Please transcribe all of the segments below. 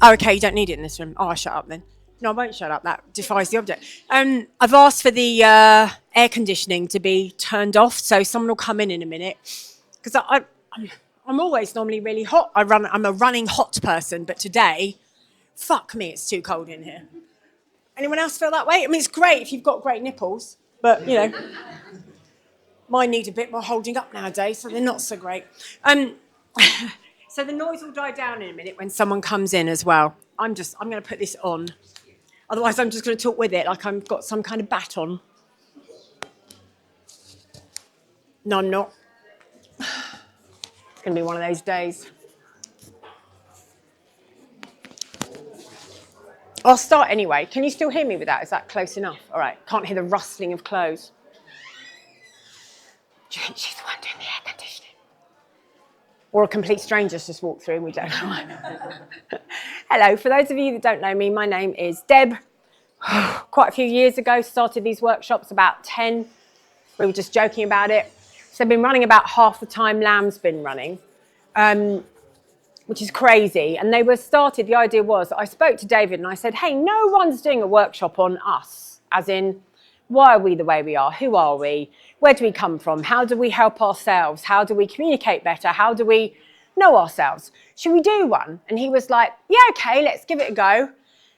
Oh, okay, you don't need it in this room. Oh, I'll shut up then. No, I won't shut up. That defies the object. I've asked for the air conditioning to be turned off, so someone will come in a minute. Because I'm always normally really hot. I'm a running hot person, but today, fuck me, it's too cold in here. Anyone else feel that way? I mean, it's great if you've got great nipples, but, you know, mine need a bit more holding up nowadays, so they're not so great. So the noise will die down in a minute when someone comes in as well. I'm going to put this on. Otherwise, I'm just going to talk with it like I've got some kind of baton. No, I'm not. It's going to be one of those days. I'll start anyway. Can you still hear me with that? Is that close enough? All right. Can't hear the rustling of clothes. Do you think she's the one doing the air conditioning? Or a complete stranger's just walked through and we don't know. Hello, for those of you that don't know me, my name is Deb. Quite a few years ago, started these workshops, about 10. We were just joking about it. So I've been running about half the time Lamb's been running, which is crazy. And they were started, the idea was, I spoke to David and I said, hey, no one's doing a workshop on us, as in, why are we the way we are? Who are we? Where do we come from? How do we help ourselves? How do we communicate better? How do we know ourselves? Should we do one? And he was like, yeah, okay, let's give it a go.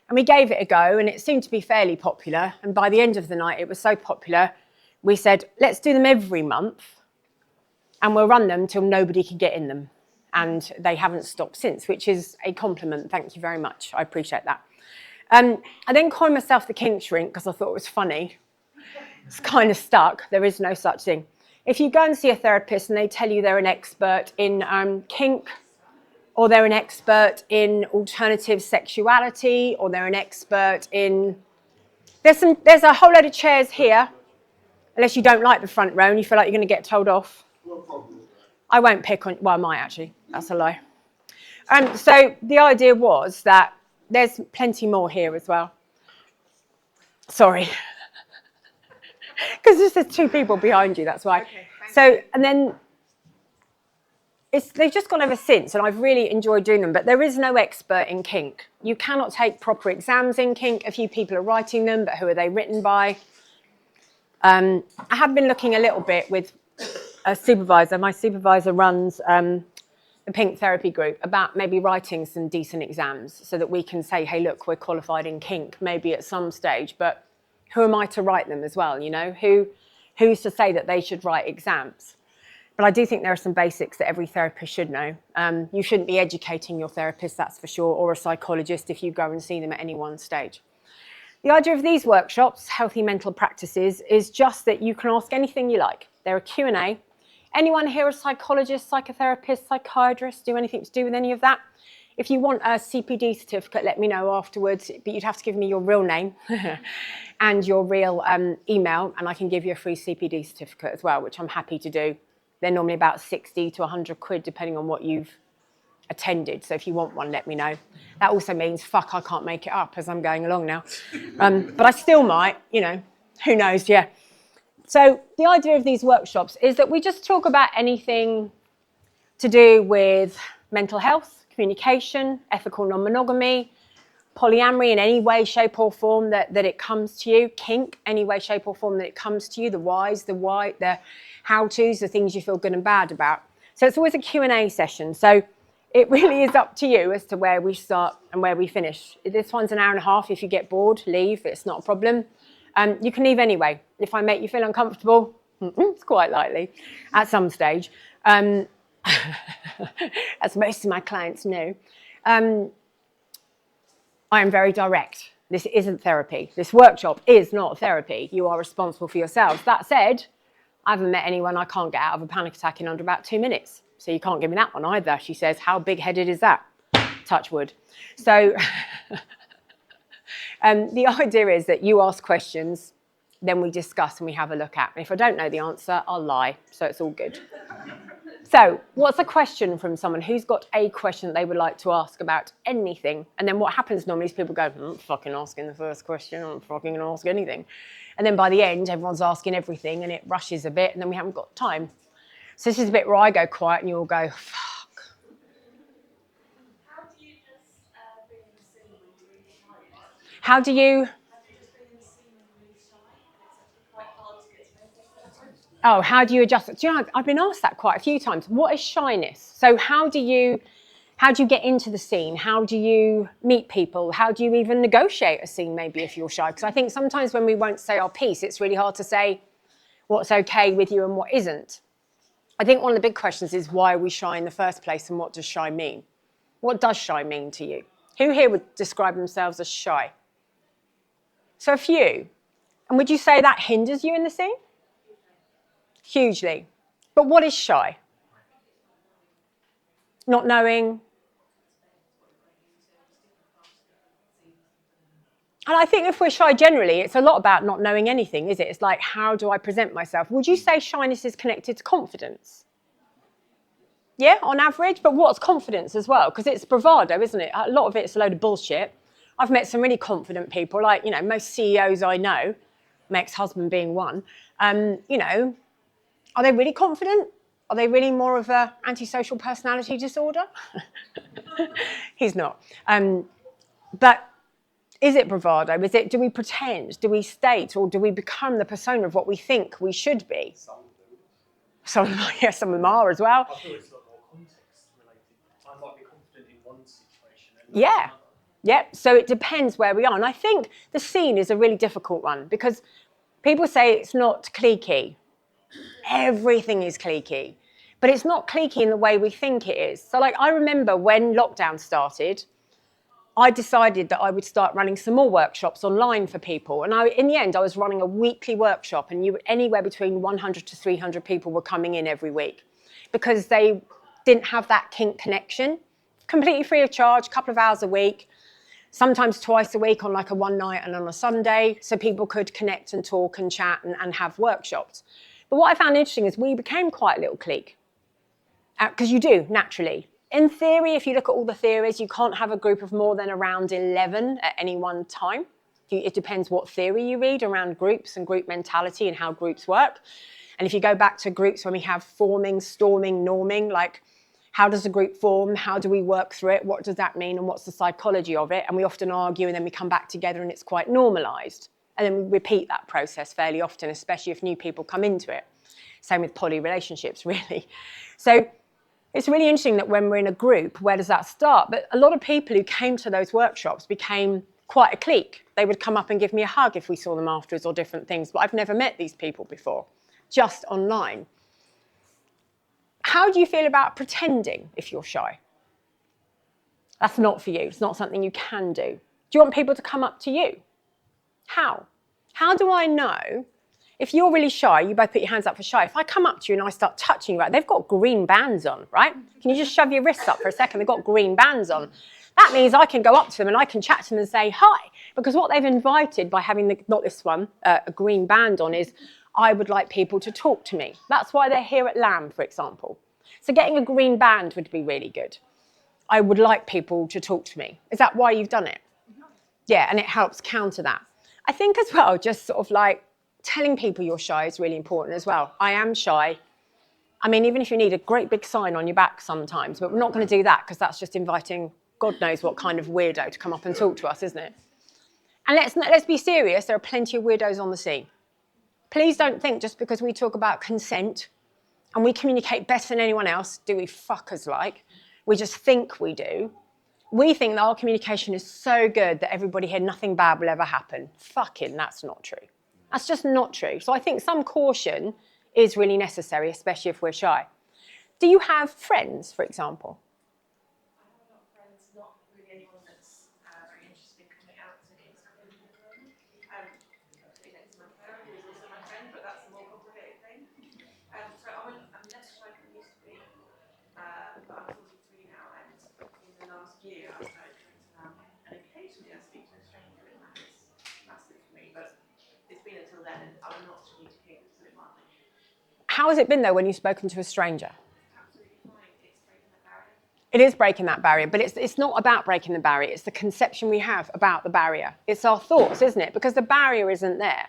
And we gave it a go and it seemed to be fairly popular. And by the end of the night, it was so popular, we said, let's do them every month and we'll run them till nobody can get in them. And they haven't stopped since, which is a compliment. Thank you very much. I appreciate that. I then coined myself the kink shrink because I thought it was funny. It's kind of stuck. There is no such thing. If you go and see a therapist and they tell you they're an expert in kink, or they're an expert in alternative sexuality, or they're an expert in... There's a whole load of chairs here, unless you don't like the front row and you feel like you're going to get told off. I won't pick on... Well, I might actually. That's a lie. So the idea was that there's plenty more here as well. Sorry. Because there's two people behind you, that's why. Okay, so, and then they've just gone ever since, and I've really enjoyed doing them, but there is no expert in kink. You cannot take proper exams in kink. A few people are writing them, but who are they written by? I have been looking a little bit with a supervisor. My supervisor runs the Pink Therapy Group, about maybe writing some decent exams so that we can say, hey, look, we're qualified in kink, maybe at some stage, but who am I to write them as well, you know? Who's to say that they should write exams? But I do think there are some basics that every therapist should know. You shouldn't be educating your therapist, that's for sure, or a psychologist if you go and see them at any one stage. The idea of these workshops, Healthy Mental Practices, is just that you can ask anything you like. They're a Q&A. Anyone here a psychologist, psychotherapist, psychiatrist, do anything to do with any of that? If you want a CPD certificate, let me know afterwards, but you'd have to give me your real name and your real email, and I can give you a free CPD certificate as well, which I'm happy to do. They're normally about 60 to 100 quid, depending on what you've attended. So if you want one, let me know. That also means, fuck, I can't make it up as I'm going along now. But I still might, you know, who knows, yeah. So the idea of these workshops is that we just talk about anything to do with mental health, communication, ethical non-monogamy, polyamory in any way, shape or form that it comes to you, kink, any way, shape or form that it comes to you, the whys, the why, the how-tos, the things you feel good and bad about. So it's always a Q&A session. So it really is up to you as to where we start and where we finish. This one's an hour and a half. If you get bored, leave. It's not a problem. You can leave anyway. If I make you feel uncomfortable, it's quite likely at some stage. As most of my clients know, I am very direct. This isn't therapy. This workshop is not therapy. You are responsible for yourselves. That said, I haven't met anyone I can't get out of a panic attack in under about 2 minutes. So you can't give me that one either. She says, how big-headed is that? Touch wood. So the idea is that you ask questions, then we discuss and we have a look at. And if I don't know the answer, I'll lie. So it's all good. So what's a question from someone who's got a question that they would like to ask about anything? And then what happens normally is people go, I'm not fucking asking the first question. I'm not fucking going to ask anything. And then by the end, everyone's asking everything and it rushes a bit and then we haven't got time. So this is a bit where I go quiet and you all go, fuck. How do you just bring How do you... Oh, how do you adjust it? Do you know, I've been asked that quite a few times. What is shyness? So how do you get into the scene? How do you meet people? How do you even negotiate a scene maybe if you're shy? Because I think sometimes when we won't say our piece, it's really hard to say what's okay with you and what isn't. I think one of the big questions is why are we shy in the first place and what does shy mean? What does shy mean to you? Who here would describe themselves as shy? So a few. And would you say that hinders you in the scene? Hugely. But what is shy? Not knowing. And I think if we're shy generally, it's a lot about not knowing anything, is it? It's like, how do I present myself? Would you say shyness is connected to confidence? Yeah, on average. But what's confidence as well? Because it's bravado, isn't it? A lot of it's a load of bullshit. I've met some really confident people, like, you know, most CEOs I know, my ex-husband being one, you know, are they really confident? Are they really more of a antisocial personality disorder? He's not. But is it bravado? Do we pretend? Do we state? Or do we become the persona of what we think we should be? Some of them. Some of them are as well. I feel it's a lot more context related. I might be confident in one situation and Yeah. not another. Yeah. So it depends where we are. And I think the scene is a really difficult one because people say it's not cliquey. Everything is cliquey. But it's not cliquey in the way we think it is. So like I remember when lockdown started, I decided that I would start running some more workshops online for people. And in the end, I was running a weekly workshop and anywhere between 100 to 300 people were coming in every week because they didn't have that kink connection. Completely free of charge, a couple of hours a week, sometimes twice a week on like a one night and on a Sunday, so people could connect and talk and chat and have workshops. But what I found interesting is we became quite a little clique, because you do, naturally. In theory, if you look at all the theories, you can't have a group of more than around 11 at any one time. It depends what theory you read around groups and group mentality and how groups work. And if you go back to groups when we have forming, storming, norming, like how does a group form? How do we work through it? What does that mean? And what's the psychology of it? And we often argue and then we come back together and it's quite normalized. And then we repeat that process fairly often, especially if new people come into it. Same with poly relationships, really. So it's really interesting that when we're in a group, where does that start? But a lot of people who came to those workshops became quite a clique. They would come up and give me a hug if we saw them afterwards or different things. But I've never met these people before, just online. How do you feel about pretending if you're shy? That's not for you. It's not something you can do. Do you want people to come up to you? How? How do I know? If you're really shy, you both put your hands up for shy. If I come up to you and I start touching you, right, they've got green bands on, right? Can you just shove your wrists up for a second? They've got green bands on. That means I can go up to them and I can chat to them and say hi. Because what they've invited by having, not this one, a green band on is, I would like people to talk to me. That's why they're here at LAM, for example. So getting a green band would be really good. I would like people to talk to me. Is that why you've done it? Yeah, and it helps counter that. I think as well, just sort of like, telling people you're shy is really important as well. I am shy. I mean, even if you need a great big sign on your back sometimes, but we're not going to do that because that's just inviting God knows what kind of weirdo to come up and talk to us, isn't it? And let's be serious. There are plenty of weirdos on the scene. Please don't think just because we talk about consent and we communicate better than anyone else, do we fuckers like? We just think we do. We think that our communication is so good that everybody here, nothing bad will ever happen. Fucking, that's not true. That's just not true. So I think some caution is really necessary, especially if we're shy. Do you have friends, for example? I have a lot of friends, not really anyone that's very interested in coming out to kids at the moment. Actually next to my parent, who's also my friend, but that's a more complicated thing. So I'm less shy than I used to be, but I'm 43 now, and in the last year I started going to and occasionally I speak to a stranger, and that is massive for me. But it's been until then, and I'm not really keen, so it might be. How has it been though when you've spoken to a stranger? Absolutely fine. It's breaking the barrier. It is breaking that barrier, but it's not about breaking the barrier. It's the conception we have about the barrier. It's our thoughts, isn't it? Because the barrier isn't there.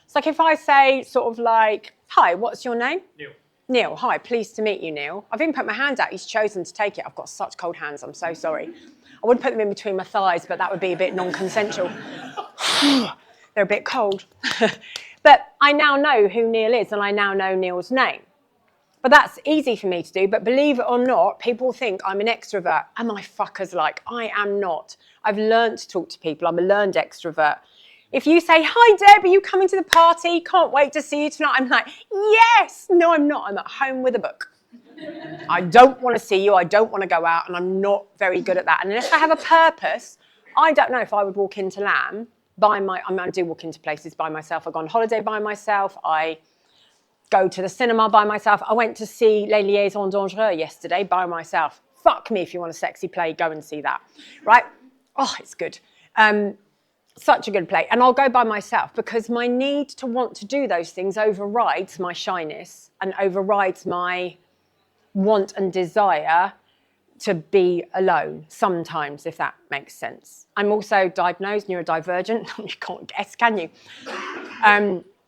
It's like if I say sort of like, hi, what's your name? Neil. Neil, hi, pleased to meet you, Neil. I've even put my hand out. He's chosen to take it. I've got such cold hands. I'm so sorry. I would put them in between my thighs, but that would be a bit non-consensual. They're a bit cold. But I now know who Neil is, and I now know Neil's name. But that's easy for me to do. But believe it or not, people think I'm an extrovert. And my fuckers like, I am not. I've learned to talk to people. I'm a learned extrovert. If you say, hi, Deb, are you coming to the party? Can't wait to see you tonight. I'm like, yes. No, I'm not. I'm at home with a book. I don't want to see you. I don't want to go out. And I'm not very good at that. And unless I have a purpose, I don't know if I would walk into Lamb I do walk into places by myself. I go on holiday by myself. I go to the cinema by myself. I went to see Les Liaisons Dangereuses yesterday by myself. Fuck me if you want a sexy play, go and see that. Right? Oh, it's good. Such a good play. And I'll go by myself because my need to want to do those things overrides my shyness and overrides my want and desire to be alone sometimes, if that makes sense. I'm also diagnosed neurodivergent. You can't guess, can you?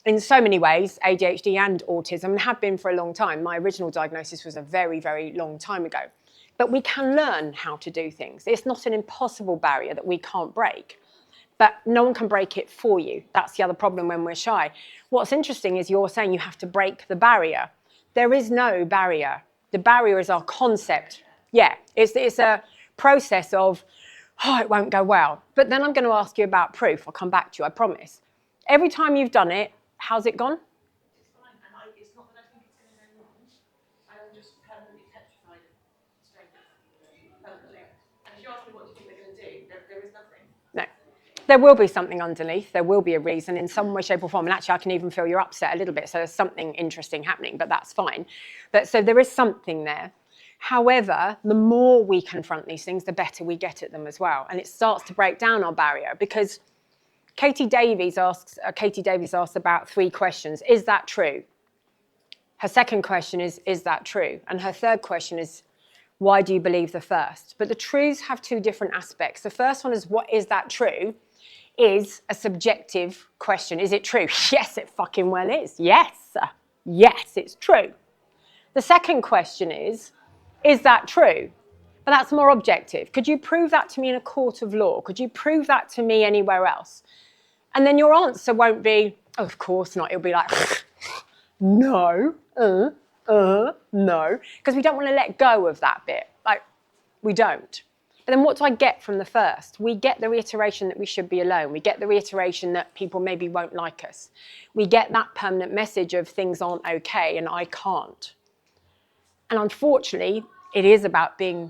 In so many ways, ADHD and autism, and have been for a long time. My original diagnosis was a very, very long time ago. But we can learn how to do things. It's not an impossible barrier that we can't break. But no one can break it for you. That's the other problem when we're shy. What's interesting is you're saying you have to break the barrier. There is no barrier. The barrier is our concept. Yeah, it's a process of, oh, it won't go well. But then I'm going to ask you about proof. I'll come back to you, I promise. Every time you've done it, how's it gone? It's fine, and it's not that I think it's going to go wrong. I'm just permanently petrified of strangers. Permanently. And if you ask me what do you think they're going to do, there is nothing. No. There will be something underneath. There will be a reason in some way, shape or form. And actually, I can even feel you're upset a little bit. So there's something interesting happening, but that's fine. But so there is something there. However, the more we confront these things, the better we get at them as well. And it starts to break down our barrier because Katie Davies asks about 3 questions. Is that true? Her second question is that true? And her third question is, why do you believe the first? But the truths have 2 different aspects. The first one is, what is that true? Is a subjective question. Is it true? Yes, it fucking well is. Yes. Yes, it's true. The second question is that true? But that's more objective. Could you prove that to me in a court of law? Could you prove that to me anywhere else? And then your answer won't be, oh, of course not. It'll be like, no, no. Because we don't want to let go of that bit. Like, we don't. But then what do I get from the first? We get the reiteration that we should be alone. We get the reiteration that people maybe won't like us. We get that permanent message of things aren't okay and I can't. And unfortunately, it is about being,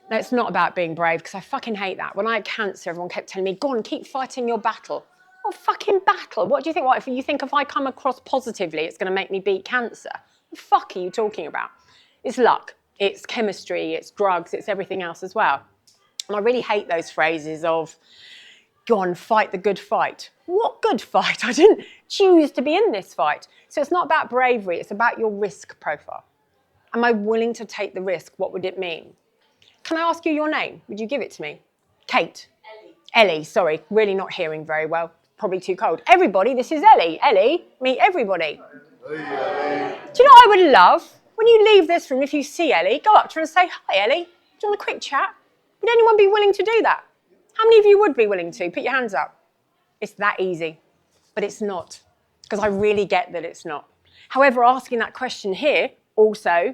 no, it's not about being brave, because I fucking hate that. When I had cancer, everyone kept telling me, go on, keep fighting your battle. Oh, fucking battle. What do you think? What, if you think if I come across positively, it's going to make me beat cancer? What the fuck are you talking about? It's luck. It's chemistry. It's drugs. It's everything else as well. And I really hate those phrases of, go on, fight the good fight. What good fight? I didn't choose to be in this fight. So it's not about bravery. It's about your risk profile. Am I willing to take the risk? What would it mean? Can I ask you your name? Would you give it to me? Kate. Ellie, sorry, really not hearing very well. Probably too cold. Everybody, this is Ellie. Ellie, meet everybody. Hey, Ellie. Do you know what I would love? When you leave this room, if you see Ellie, go up to her and say, hi, Ellie. Do you want a quick chat? Would anyone be willing to do that? How many of you would be willing to? Put your hands up. It's that easy, but it's not, because I really get that it's not. However, asking that question here also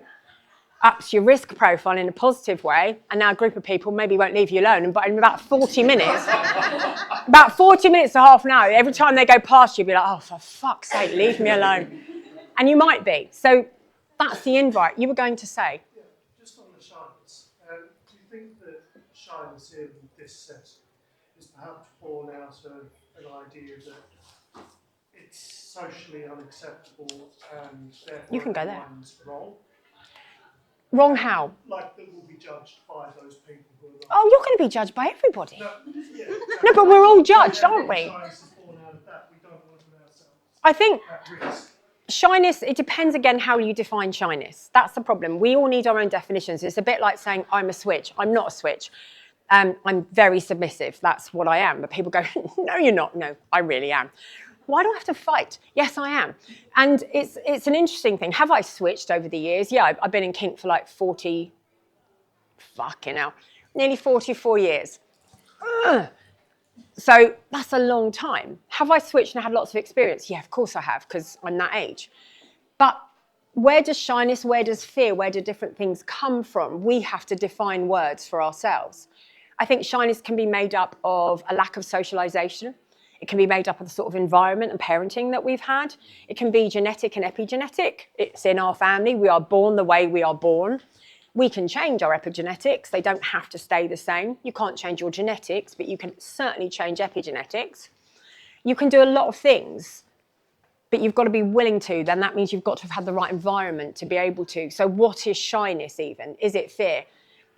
ups your risk profile in a positive way, and now a group of people maybe won't leave you alone, but in about 40 minutes, about 40 minutes to half an hour, every time they go past you, you'll be like, oh, for fuck's sake, leave me alone. And you might be. So that's the invite. You were going to say. Yeah, just on the shyness, do you think that shyness in this setting is perhaps born out of an idea that it's socially unacceptable and therefore You can go there. everyone's wrong? Wrong how? Like that will be judged by those people who are wrong. Oh, you're going to be judged by everybody. No, yeah, No, but we're all judged, aren't we? Shyness is born out of that. We don't want to put ourselves I think at risk. shyness, it depends again how you define shyness. That's the problem. We all need our own definitions. It's a bit like saying, I'm a switch. I'm not a switch. I'm very submissive. That's what I am. But people go, no, you're not. No, I really am. Why do I have to fight? Yes, I am. And it's an interesting thing. Have I switched over the years? Yeah, I've been in kink for like nearly 44 years. Ugh. So that's a long time. Have I switched and had lots of experience? Yeah, of course I have, because I'm that age. But where does shyness, where does fear, where do different things come from? We have to define words for ourselves. I think shyness can be made up of a lack of socialization. It can be made up of the sort of environment and parenting that we've had. It can be genetic and epigenetic. It's in our family. We are born the way we are born. We can change our epigenetics. They don't have to stay the same. You can't change your genetics, but you can certainly change epigenetics. You can do a lot of things, but you've got to be willing to. Then that means you've got to have had the right environment to be able to. So what is shyness even? Is it fear?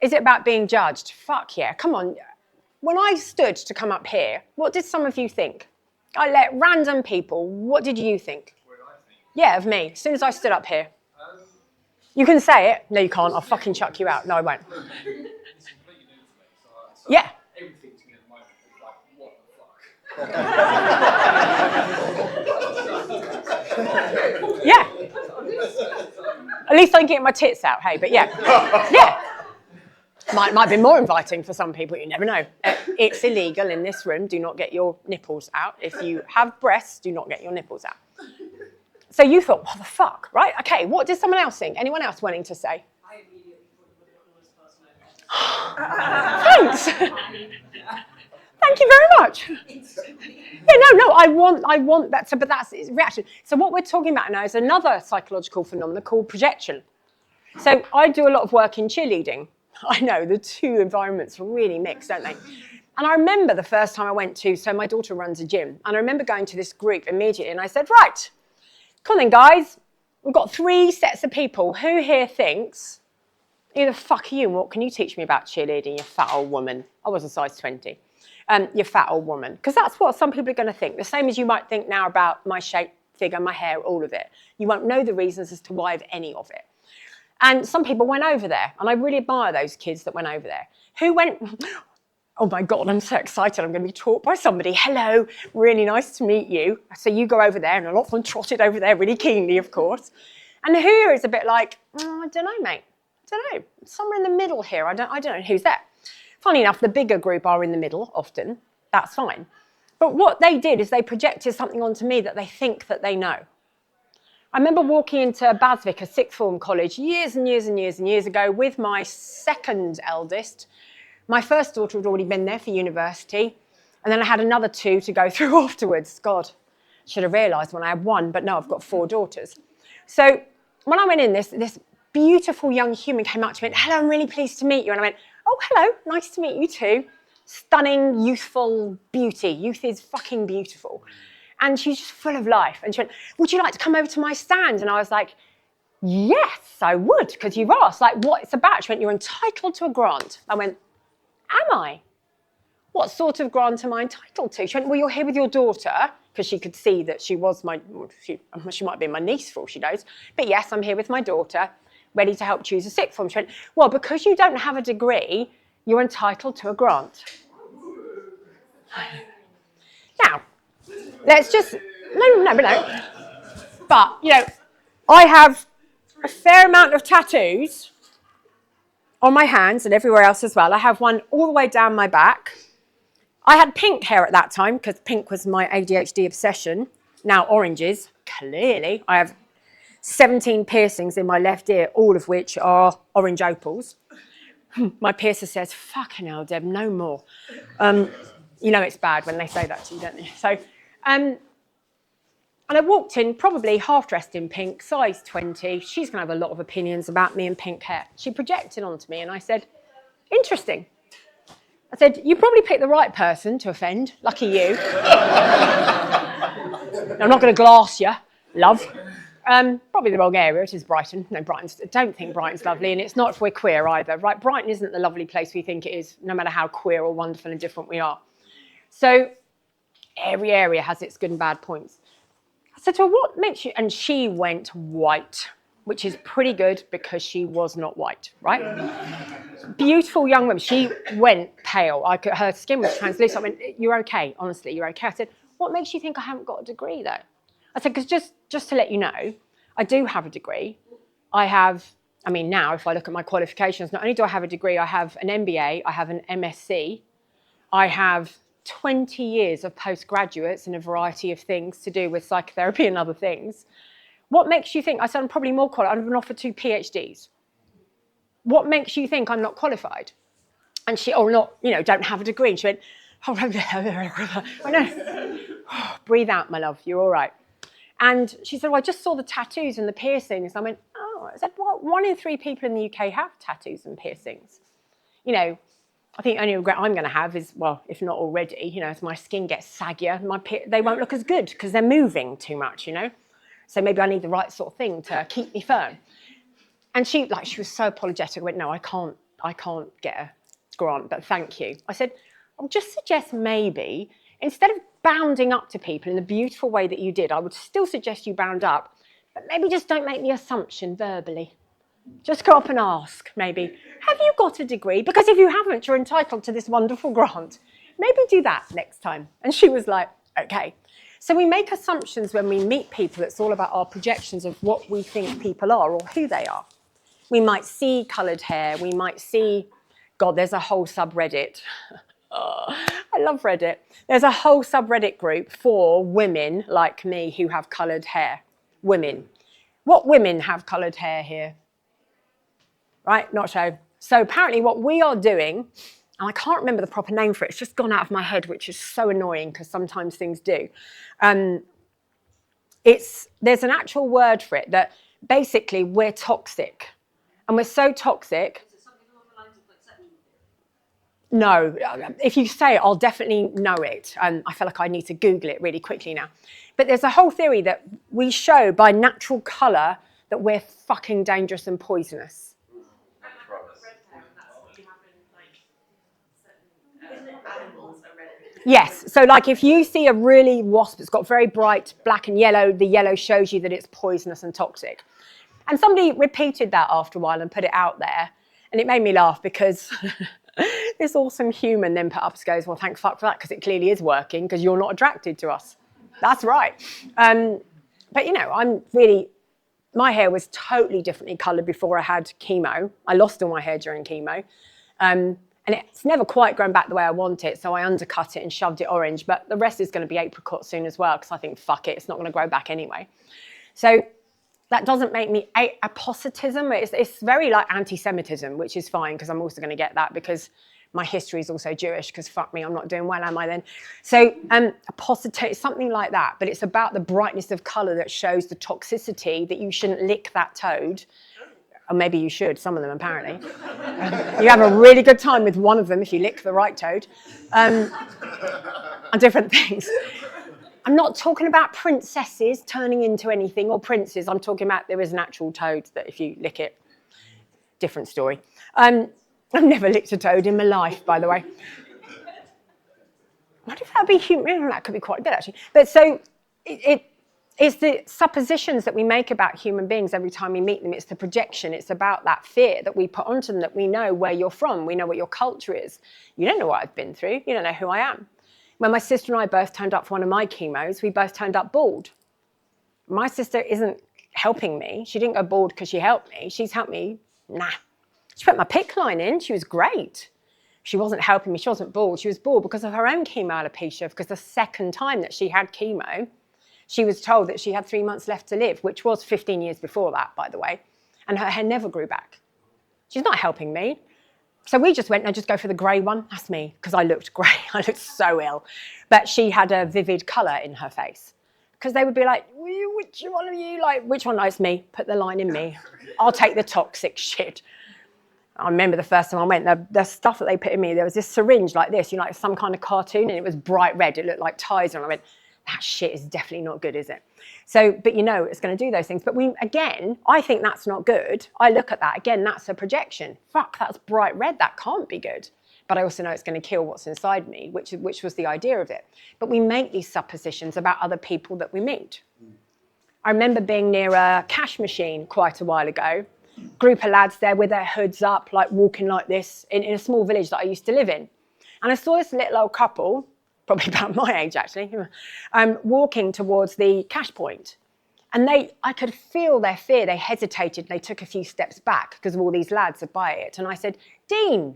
Is it about being judged? Fuck yeah, come on. When I stood to come up here, what did some of you think? I let random people, what did you think? What did I think? Yeah, of me, as soon as I stood up here. You can say it. No, you can't. I'll fucking chuck you out. No, I won't. It's completely new to me. So Yeah. Everything to me at the moment is like, what the fuck? Yeah. At least I can get my tits out, hey, but yeah. Yeah. Might be more inviting for some people, you never know. It's illegal in this room. Do not get your nipples out. If you have breasts, do not get your nipples out. So you thought, what the fuck, right? Okay, what did someone else think? Anyone else wanting to say? I immediately thought of the coolest person I've Thanks. Thank you very much. Yeah, no, I want that, but that's its reaction. So what we're talking about now is another psychological phenomenon called projection. So I do a lot of work in cheerleading. I know, the two environments are really mixed, don't they? And I remember the first time I went to, so my daughter runs a gym, and I remember going to this group immediately, and I said, right, come on then, guys. We've got 3 sets of people. Who here thinks, who the fuck are you, and what can you teach me about cheerleading, you fat old woman? I was a size 20. You fat old woman. Because that's what some people are going to think. The same as you might think now about my shape, figure, my hair, all of it. You won't know the reasons as to why of any of it. And some people went over there, and I really admire those kids that went over there. Who went, oh my God, I'm so excited, I'm going to be taught by somebody. Hello, really nice to meet you. So you go over there, and a lot of them trotted over there really keenly, of course. And who is a bit like, I don't know, mate. I don't know. Somewhere in the middle here. I don't know who's there. Funny enough, the bigger group are in the middle often. That's fine. But what they did is they projected something onto me that they think that they know. I remember walking into Basvic, a sixth form college, years and years and years and years ago with my second eldest. My first daughter had already been there for university. And then I had another 2 to go through afterwards. God, should have realised when I had 1, but no, I've got 4 daughters. So when I went in, this beautiful young human came up to me and, hello, I'm really pleased to meet you. And I went, oh, hello, nice to meet you too. Stunning, youthful beauty. Youth is fucking beautiful. And she's just full of life. And she went, would you like to come over to my stand? And I was like, yes, I would, because you've asked, like, what it's about. She went, you're entitled to a grant. I went, am I? What sort of grant am I entitled to? She went, well, you're here with your daughter, because she could see that she was she might be my niece for all she knows. But yes, I'm here with my daughter, ready to help choose a sixth form. She went, well, because you don't have a degree, you're entitled to a grant. Now, let's just, no. But, you know, I have a fair amount of tattoos on my hands and everywhere else as well. I have one all the way down my back. I had pink hair at that time because pink was my ADHD obsession. Now oranges, clearly. I have 17 piercings in my left ear, all of which are orange opals. My piercer says, fucking hell, Deb, no more. You know it's bad when they say that to you, don't you? So, and I walked in probably half dressed in pink, size 20. She's going to have a lot of opinions about me and pink hair. She projected onto me and I said, interesting. I said, you probably picked the right person to offend. Lucky you. I'm not going to glass you, love. Probably the wrong area. It is Brighton. No, don't think Brighton's lovely, and it's not if we're queer either. Right? Brighton isn't the lovely place we think it is, no matter how queer or wonderful and different we are. So every area has its good and bad points. I said to her, what makes you... And she went white, which is pretty good because she was not white, right? Beautiful young woman. She went pale. Her skin was translucent. I went, you're okay, honestly, you're okay. I said, what makes you think I haven't got a degree though? I said, because just to let you know, I do have a degree. Now if I look at my qualifications, not only do I have a degree, I have an MBA, I have an MSc, I have 20 years of postgraduates in a variety of things to do with psychotherapy and other things. What makes you think? I said, I'm probably more qualified. I've been offered 2 PhDs. What makes you think I'm not qualified? And she, don't have a degree. And she went, I know. Breathe out, my love, you're all right. And she said, well, I just saw the tattoos and the piercings. I went, oh. I said, well, 1 in 3 people in the UK have tattoos and piercings. I think the only regret I'm going to have is, well, if not already, as my skin gets saggier, they won't look as good because they're moving too much, So maybe I need the right sort of thing to keep me firm. And she was so apologetic. I went, no, I can't get a grant, but thank you. I said, I'll just suggest maybe, instead of bounding up to people in the beautiful way that you did, I would still suggest you bound up, but maybe just don't make the assumption verbally. Just go up and ask, maybe, have you got a degree? Because if you haven't, you're entitled to this wonderful grant. Maybe do that next time. And she was like, okay. So we make assumptions when we meet people. It's all about our projections of what we think people are or who they are. We might see coloured hair. We might see, God, there's a whole subreddit. I love Reddit. There's a whole subreddit group for women like me who have coloured hair. Women. What women have coloured hair here? Right, not so. So apparently what we are doing, and I can't remember the proper name for it, it's just gone out of my head, which is so annoying because sometimes things do. There's an actual word for it that basically we're toxic. And we're so toxic. No, if you say it, I'll definitely know it. I feel like I need to Google it really quickly now. But there's a whole theory that we show by natural colour that we're fucking dangerous and poisonous. Yes, so like if you see a really wasp that's got very bright black and yellow, the yellow shows you that it's poisonous and toxic. And somebody repeated that after a while and put it out there. And it made me laugh because this awesome human then put up and goes, well, thank fuck for that, because it clearly is working because you're not attracted to us. That's right. But my hair was totally differently coloured before I had chemo. I lost all my hair during chemo. And it's never quite grown back the way I want it, so I undercut it and shoved it orange. But the rest is going to be apricot soon as well, because I think, fuck it, it's not going to grow back anyway. So that doesn't make me apositism. It's very like anti-Semitism, which is fine, because I'm also going to get that because my history is also Jewish, because fuck me, I'm not doing well, am I then? So apostate, something like that, but it's about the brightness of colour that shows the toxicity that you shouldn't lick that toad. Or maybe you should, some of them apparently. You have a really good time with one of them if you lick the right toad. And different things. I'm not talking about princesses turning into anything or princes. I'm talking about there is an actual toad that if you lick it, different story. I've never licked a toad in my life, by the way. What if that would be human? That could be quite good, actually. But so it's the suppositions that we make about human beings every time we meet them. It's the projection. It's about that fear that we put onto them, that we know where you're from. We know what your culture is. You don't know what I've been through. You don't know who I am. When my sister and I both turned up for one of my chemos, we both turned up bald. My sister isn't helping me. She didn't go bald because she helped me. She's helped me. Nah. She put my PICC line in. She was great. She wasn't helping me. She wasn't bald. She was bald because of her own chemo alopecia, because the second time that she had chemo, she was told that she had 3 months left to live, which was 15 years before that, by the way. And her hair never grew back. She's not helping me. So we just went, no, just go for the grey one. That's me, because I looked grey. I looked so ill. But she had a vivid colour in her face. Because they would be like, which one of you, like, which one? It's me. Put the line in me. I'll take the toxic shit. I remember the first time I went, the stuff that they put in me, there was this syringe like this, like some kind of cartoon, and it was bright red. It looked like Tizer. And I went, that shit is definitely not good, is it? So, but it's going to do those things. But again, I think that's not good. I look at that, again, that's a projection. Fuck, that's bright red. That can't be good. But I also know it's going to kill what's inside me, which was the idea of it. But we make these suppositions about other people that we meet. I remember being near a cash machine quite a while ago. Group of lads there with their hoods up, like walking like this in a small village that I used to live in. And I saw this little old couple, probably about my age actually, walking towards the cash point. And I could feel their fear. They hesitated. They took a few steps back because of all these lads are by it. And I said, Dean,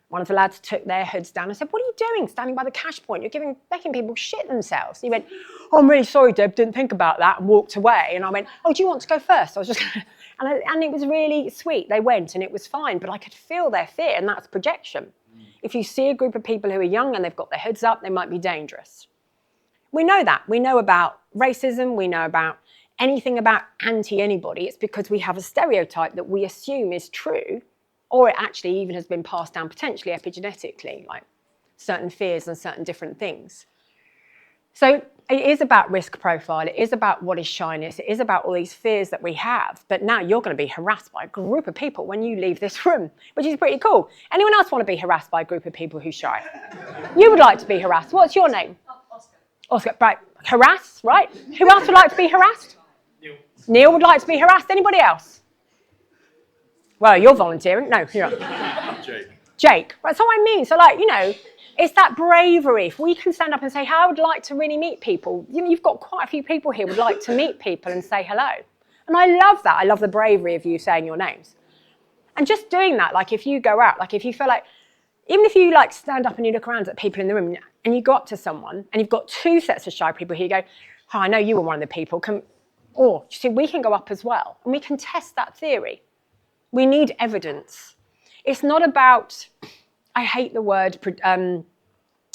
one of the lads took their hoods down. I said, what are you doing standing by the cash point? You're making people shit themselves. And he went, oh, I'm really sorry, Deb, didn't think about that, and walked away. And I went, oh, do you want to go first? I was just, and it was really sweet. They went and it was fine, but I could feel their fear, and that's projection. If you see a group of people who are young and they've got their hoods up, they might be dangerous. We know that. We know about racism. We know about anything about anti-anybody. It's because we have a stereotype that we assume is true, or it actually even has been passed down potentially epigenetically, like certain fears and certain different things. So it is about risk profile. It is about what is shyness. It is about all these fears that we have. But now you're going to be harassed by a group of people when you leave this room, which is pretty cool. Anyone else want to be harassed by a group of people who's shy? You would like to be harassed. What's your name? Oscar. Oscar, right. Harass, right? Who else would like to be harassed? Neil. Neil would like to be harassed. Anybody else? Well, you're volunteering. No, you're not. Jake. Jake. That's what I mean. So, like, it's that bravery. If we can stand up and say, I would like to really meet people. You've got quite a few people here who would like to meet people and say hello. And I love that. I love the bravery of you saying your names. And just doing that, like if you go out, like if you feel like, even if you like stand up and you look around at people in the room and you go up to someone and you've got two sets of shy people here, you go, oh, I know you were one of the people. Or, you see, we can go up as well and we can test that theory. We need evidence. It's not about, I hate the word,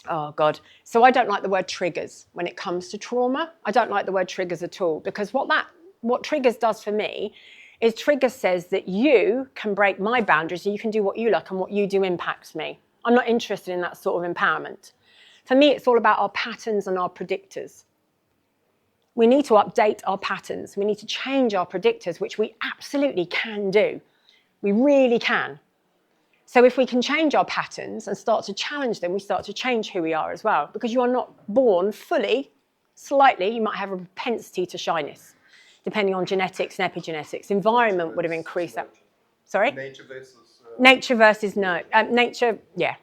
oh God. So I don't like the word triggers when it comes to trauma. I don't like the word triggers at all, because what triggers does for me is triggers says that you can break my boundaries and you can do what you like and what you do impacts me. I'm not interested in that sort of empowerment. For me, it's all about our patterns and our predictors. We need to update our patterns. We need to change our predictors, which we absolutely can do. We really can. So if we can change our patterns and start to challenge them, we start to change who we are as well. Because you are not born fully, slightly, you might have a propensity to shyness, depending on genetics and epigenetics. Environment would have increased that. Sorry? Nature versus... Nature versus nature, yeah.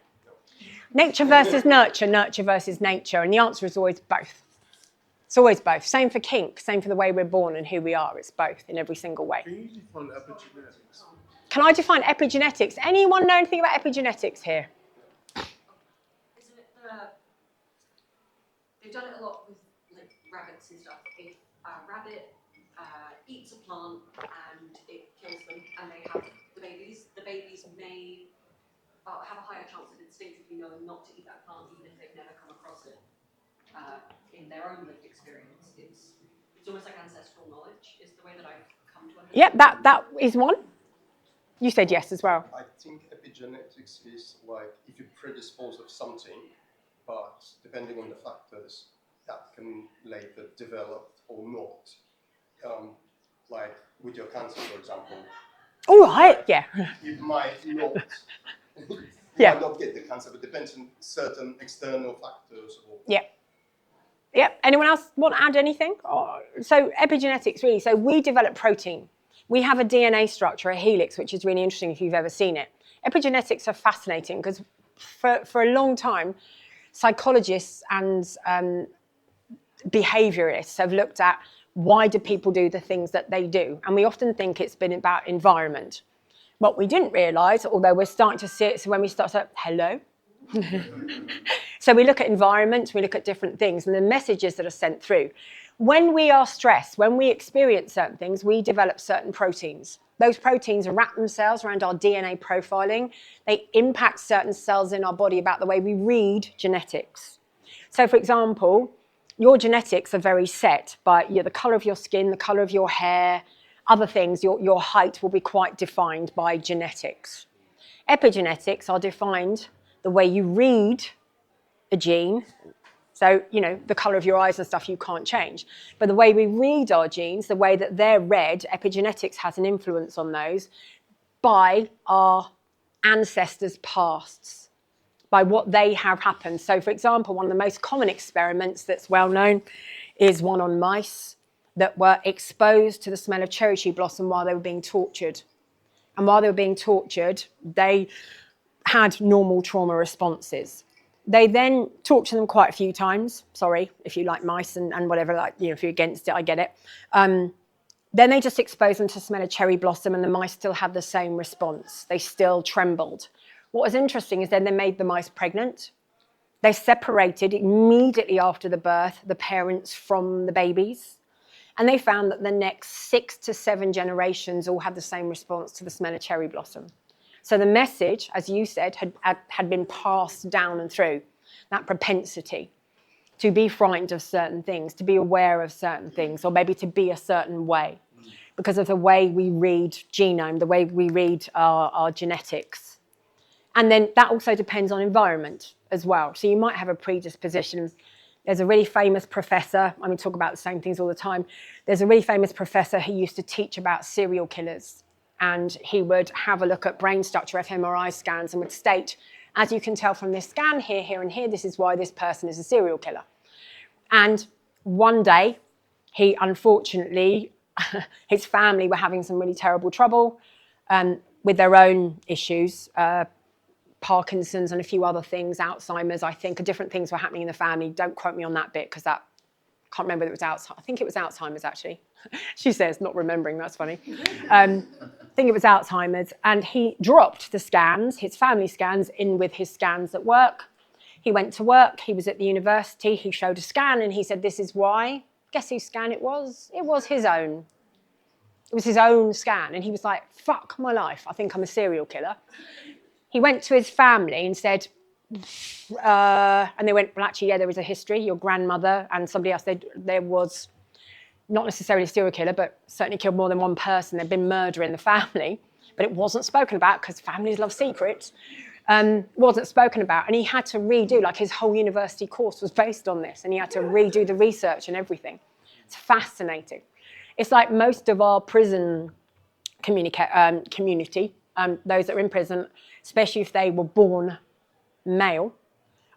Nature versus nurture, nurture versus nature. And the answer is always both. It's always both. Same for kink, same for the way we're born and who we are. It's both in every single way. Can you define epigenetics? Can I define epigenetics? Anyone know anything about epigenetics here? Isn't it they've done it a lot with like rabbits and stuff. If a rabbit eats a plant and it kills them and they have the babies may have a higher chance of instinctively knowing not to eat that plant even if they've never come across it in their own lived experience. It's almost like ancestral knowledge is the way that I've come to understand. Yep, that is one. You said yes as well. I think epigenetics is like if you predispose of something, but depending on the factors, that can later develop or not. Like with your cancer, for example. All right, yeah. You might not, Yeah. might not get the cancer, but depends on certain external factors. Or Yeah. Yep. Anyone else want to add anything? So epigenetics, really. So we develop protein. We have a DNA structure, a helix, which is really interesting if you've ever seen it. Epigenetics are fascinating because for a long time, psychologists and behaviorists have looked at why do people do the things that they do? And we often think it's been about environment. What we didn't realise, although we're starting to see it, so when we start to, hello? So we look at environment, we look at different things and the messages that are sent through. When we are stressed, when we experience certain things, we develop certain proteins. Those proteins wrap themselves around our DNA profiling. They impact certain cells in our body about the way we read genetics. So for example, your genetics are very set by the colour of your skin, the colour of your hair, other things. Your height will be quite defined by genetics. Epigenetics are defined the way you read a gene. So, the colour of your eyes and stuff you can't change. But the way we read our genes, the way that they're read, epigenetics has an influence on those by our ancestors' pasts, by what they have happened. So, for example, one of the most common experiments that's well known is one on mice that were exposed to the smell of cherry tree blossom while they were being tortured. And while they were being tortured, they had normal trauma responses. They then talked to them quite a few times. Sorry, if you like mice and whatever, like, you know, if you're against it, I get it. Then they just exposed them to smell a cherry blossom, and the mice still had the same response. They still trembled. What was interesting is then they made the mice pregnant. They separated immediately after the birth the parents from the babies. And they found that the next 6 to 7 generations all had the same response to the smell of cherry blossom. So the message, as you said, had been passed down and through, that propensity to be frightened of certain things, to be aware of certain things, or maybe to be a certain way because of the way we read genome, the way we read our genetics. And then that also depends on environment as well. So you might have a predisposition. There's a really famous professor, I mean, talk about the same things all the time. There's a really famous professor who used to teach about serial killers. And he would have a look at brain structure fMRI scans and would state, as you can tell from this scan here, here, and here, this is why this person is a serial killer. And one day, he unfortunately, his family were having some really terrible trouble with their own issues, Parkinson's and a few other things, Alzheimer's, I think, different things were happening in the family. Don't quote me on that bit because that, I can't remember whether it was Alzheimer's. I think it was Alzheimer's, actually. She says, not remembering, that's funny. I think it was Alzheimer's. And he dropped the scans, his family scans, in with his scans at work. He went to work, he was at the university, he showed a scan and he said, this is why. Guess whose scan it was? It was his own. It was his own scan. And he was like, fuck my life, I think I'm a serial killer. He went to his family and said, and they went, well, actually, yeah, there is a history. Your grandmother and somebody else, there was not necessarily a serial killer, but certainly killed more than one person. There'd been murder in the family, but it wasn't spoken about because families love secrets. Wasn't spoken about. And he had to redo, like his whole university course was based on this, and he had to redo the research and everything. It's fascinating. It's like most of our prison community, those that are in prison, especially if they were born male,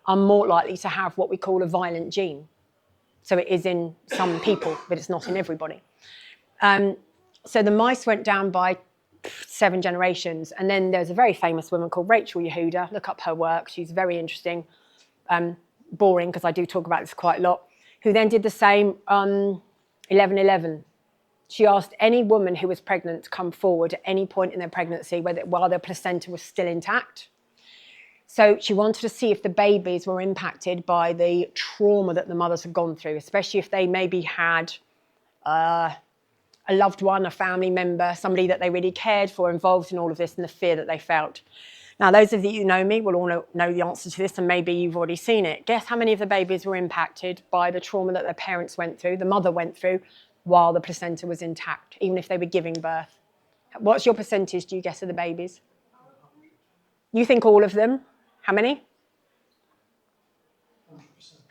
are more likely to have what we call a violent gene. So it is in some people, but it's not in everybody. So the mice went down by 7 generations. And then there's a very famous woman called Rachel Yehuda. Look up her work. She's very interesting. Boring, because I do talk about this quite a lot. Who then did the same on 11/11. She asked any woman who was pregnant to come forward at any point in their pregnancy, while their placenta was still intact. So she wanted to see if the babies were impacted by the trauma that the mothers had gone through, especially if they maybe had a loved one, a family member, somebody that they really cared for involved in all of this, and the fear that they felt. Now, those of you who know me will all know the answer to this, and maybe you've already seen it. Guess how many of the babies were impacted by the trauma that their parents went through, the mother went through, while the placenta was intact, even if they were giving birth? What's your percentage, do you guess, of the babies? You think all of them? How many?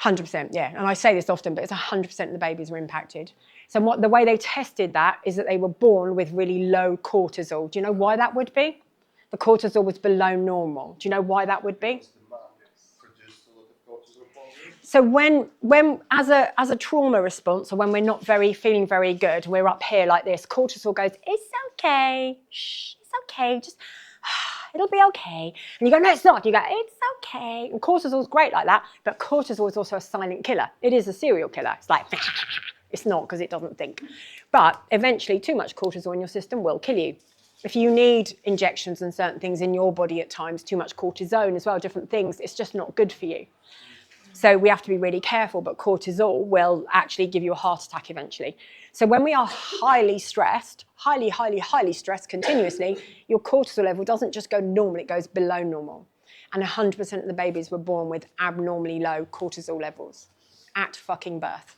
100%, yeah. And I say this often, but it's 100% of the babies were impacted. So the way they tested that is that they were born with really low cortisol. Do you know why that would be? The cortisol was below normal. Do you know why that would be? So when as a trauma response, or when we're not feeling very good, we're up here like this, cortisol goes, it's okay, shh, it's okay, just it'll be okay. And you go, no, it's not. You go, it's okay. And cortisol's great like that, but cortisol is also a silent killer. It is a serial killer. It's like, it's not, because it doesn't think. But eventually, too much cortisol in your system will kill you. If you need injections and certain things in your body at times, too much cortisone as well, different things, it's just not good for you. So we have to be really careful, but cortisol will actually give you a heart attack eventually. So when we are highly stressed, highly stressed continuously, your cortisol level doesn't just go normal, it goes below normal. And 100% of the babies were born with abnormally low cortisol levels at fucking birth.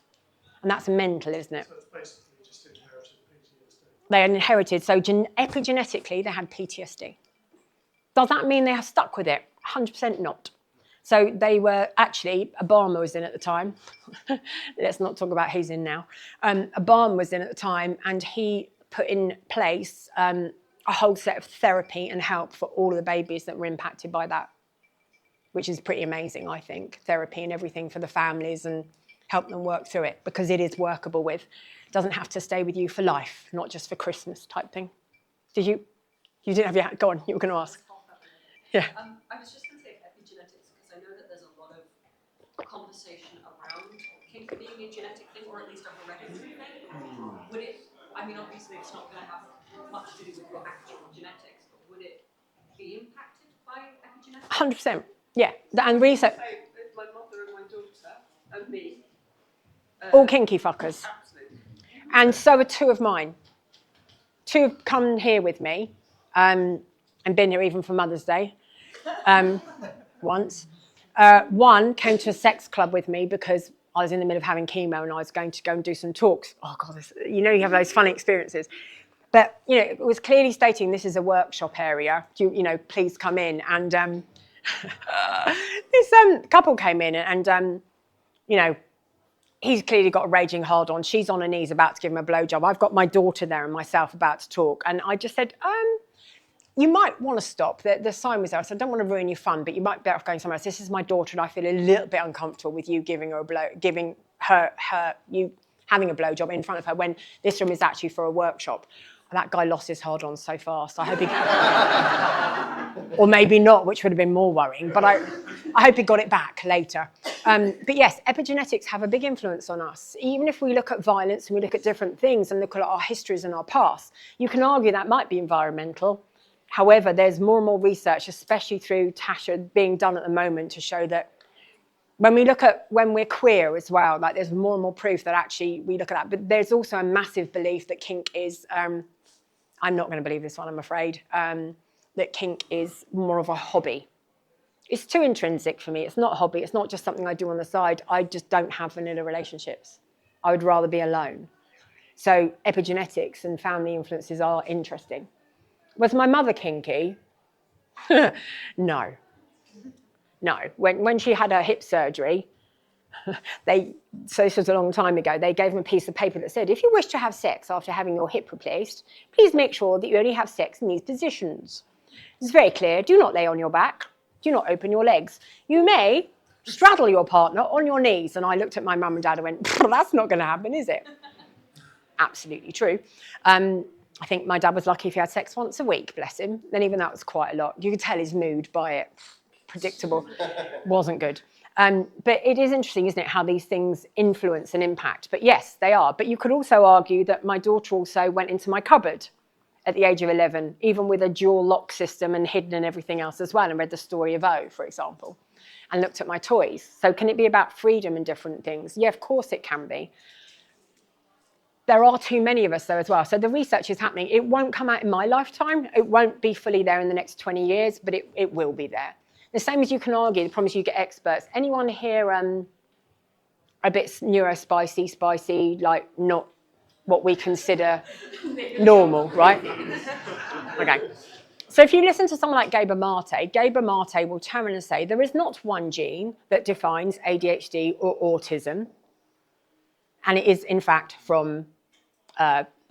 And that's mental, isn't it? So it's basically just inherited PTSD. They inherited, so epigenetically they had PTSD. Does that mean they have stuck with it? 100% not. So they were actually, Obama was in at the time. Let's not talk about who's in now. Obama was in at the time, and he put in place a whole set of therapy and help for all of the babies that were impacted by that, which is pretty amazing, I think. Therapy and everything for the families, and help them work through it, because it is workable with. It doesn't have to stay with you for life, not just for Christmas type thing. Did you didn't have your, go on, you were going to ask. Yeah. I was just going to say epigenetics, because I know that there's a lot of conversation around kink being a genetic thing, or at least a hereditary thing? Would it, I mean, obviously it's not going to have much to do with your actual genetics, but would it be impacted by epigenetics? 100%. Yeah. And research. With my mother and my daughter and me. All kinky fuckers. Absolutely. And so are two of mine. Two have come here with me and been here even for Mother's Day once. One came to a sex club with me because I was in the middle of having chemo and I was going to go and do some talks. Oh, God, you have those fun experiences. But, it was clearly stating this is a workshop area. Please come in. And this couple came in and, he's clearly got a raging hard on. She's on her knees about to give him a blowjob. I've got my daughter there and myself about to talk. And I just said, you might want to stop. The sign was there. I said, I don't want to ruin your fun, but you might be better off going somewhere else. This is my daughter and I feel a little bit uncomfortable with you giving her you having a blowjob in front of her when this room is actually for a workshop. And that guy lost his hard on so fast. I hope he, or maybe not, which would have been more worrying, but I hope he got it back later. But yes, epigenetics have a big influence on us. Even if we look at violence and we look at different things and look at our histories and our past, you can argue that might be environmental. However, there's more and more research, especially through Tasha, being done at the moment to show that when we're queer as well, like there's more and more proof that actually we look at that. But there's also a massive belief that kink is, I'm not going to believe this one, I'm afraid, that kink is more of a hobby. It's too intrinsic for me. It's not a hobby. It's not just something I do on the side. I just don't have vanilla relationships. I would rather be alone. So epigenetics and family influences are interesting. Was my mother kinky? No. When she had her hip surgery, so this was a long time ago, they gave them a piece of paper that said, if you wish to have sex after having your hip replaced, please make sure that you only have sex in these positions. It's very clear. Do not lay on your back. Do not open your legs. You may straddle your partner on your knees. And I looked at my mum and dad and went, that's not going to happen, is it? Absolutely true. I think my dad was lucky if he had sex once a week, bless him. Then even that was quite a lot. You could tell his mood by it. Predictable. Wasn't good. But it is interesting, isn't it, how these things influence and impact. But yes, they are. But you could also argue that my daughter also went into my cupboard at the age of 11, even with a dual lock system and hidden and everything else as well, and read the story of O, for example, and looked at my toys. So can it be about freedom and different things? Yeah, of course it can be. There are too many of us, though, as well. So the research is happening. It won't come out in my lifetime. It won't be fully there in the next 20 years, but it will be there. The same as you can argue, the problem is you get experts. Anyone here a bit spicy, like not what we consider normal, right? Okay. So if you listen to someone like Gabor Mate will turn around and say there is not one gene that defines ADHD or autism. And it is, in fact, from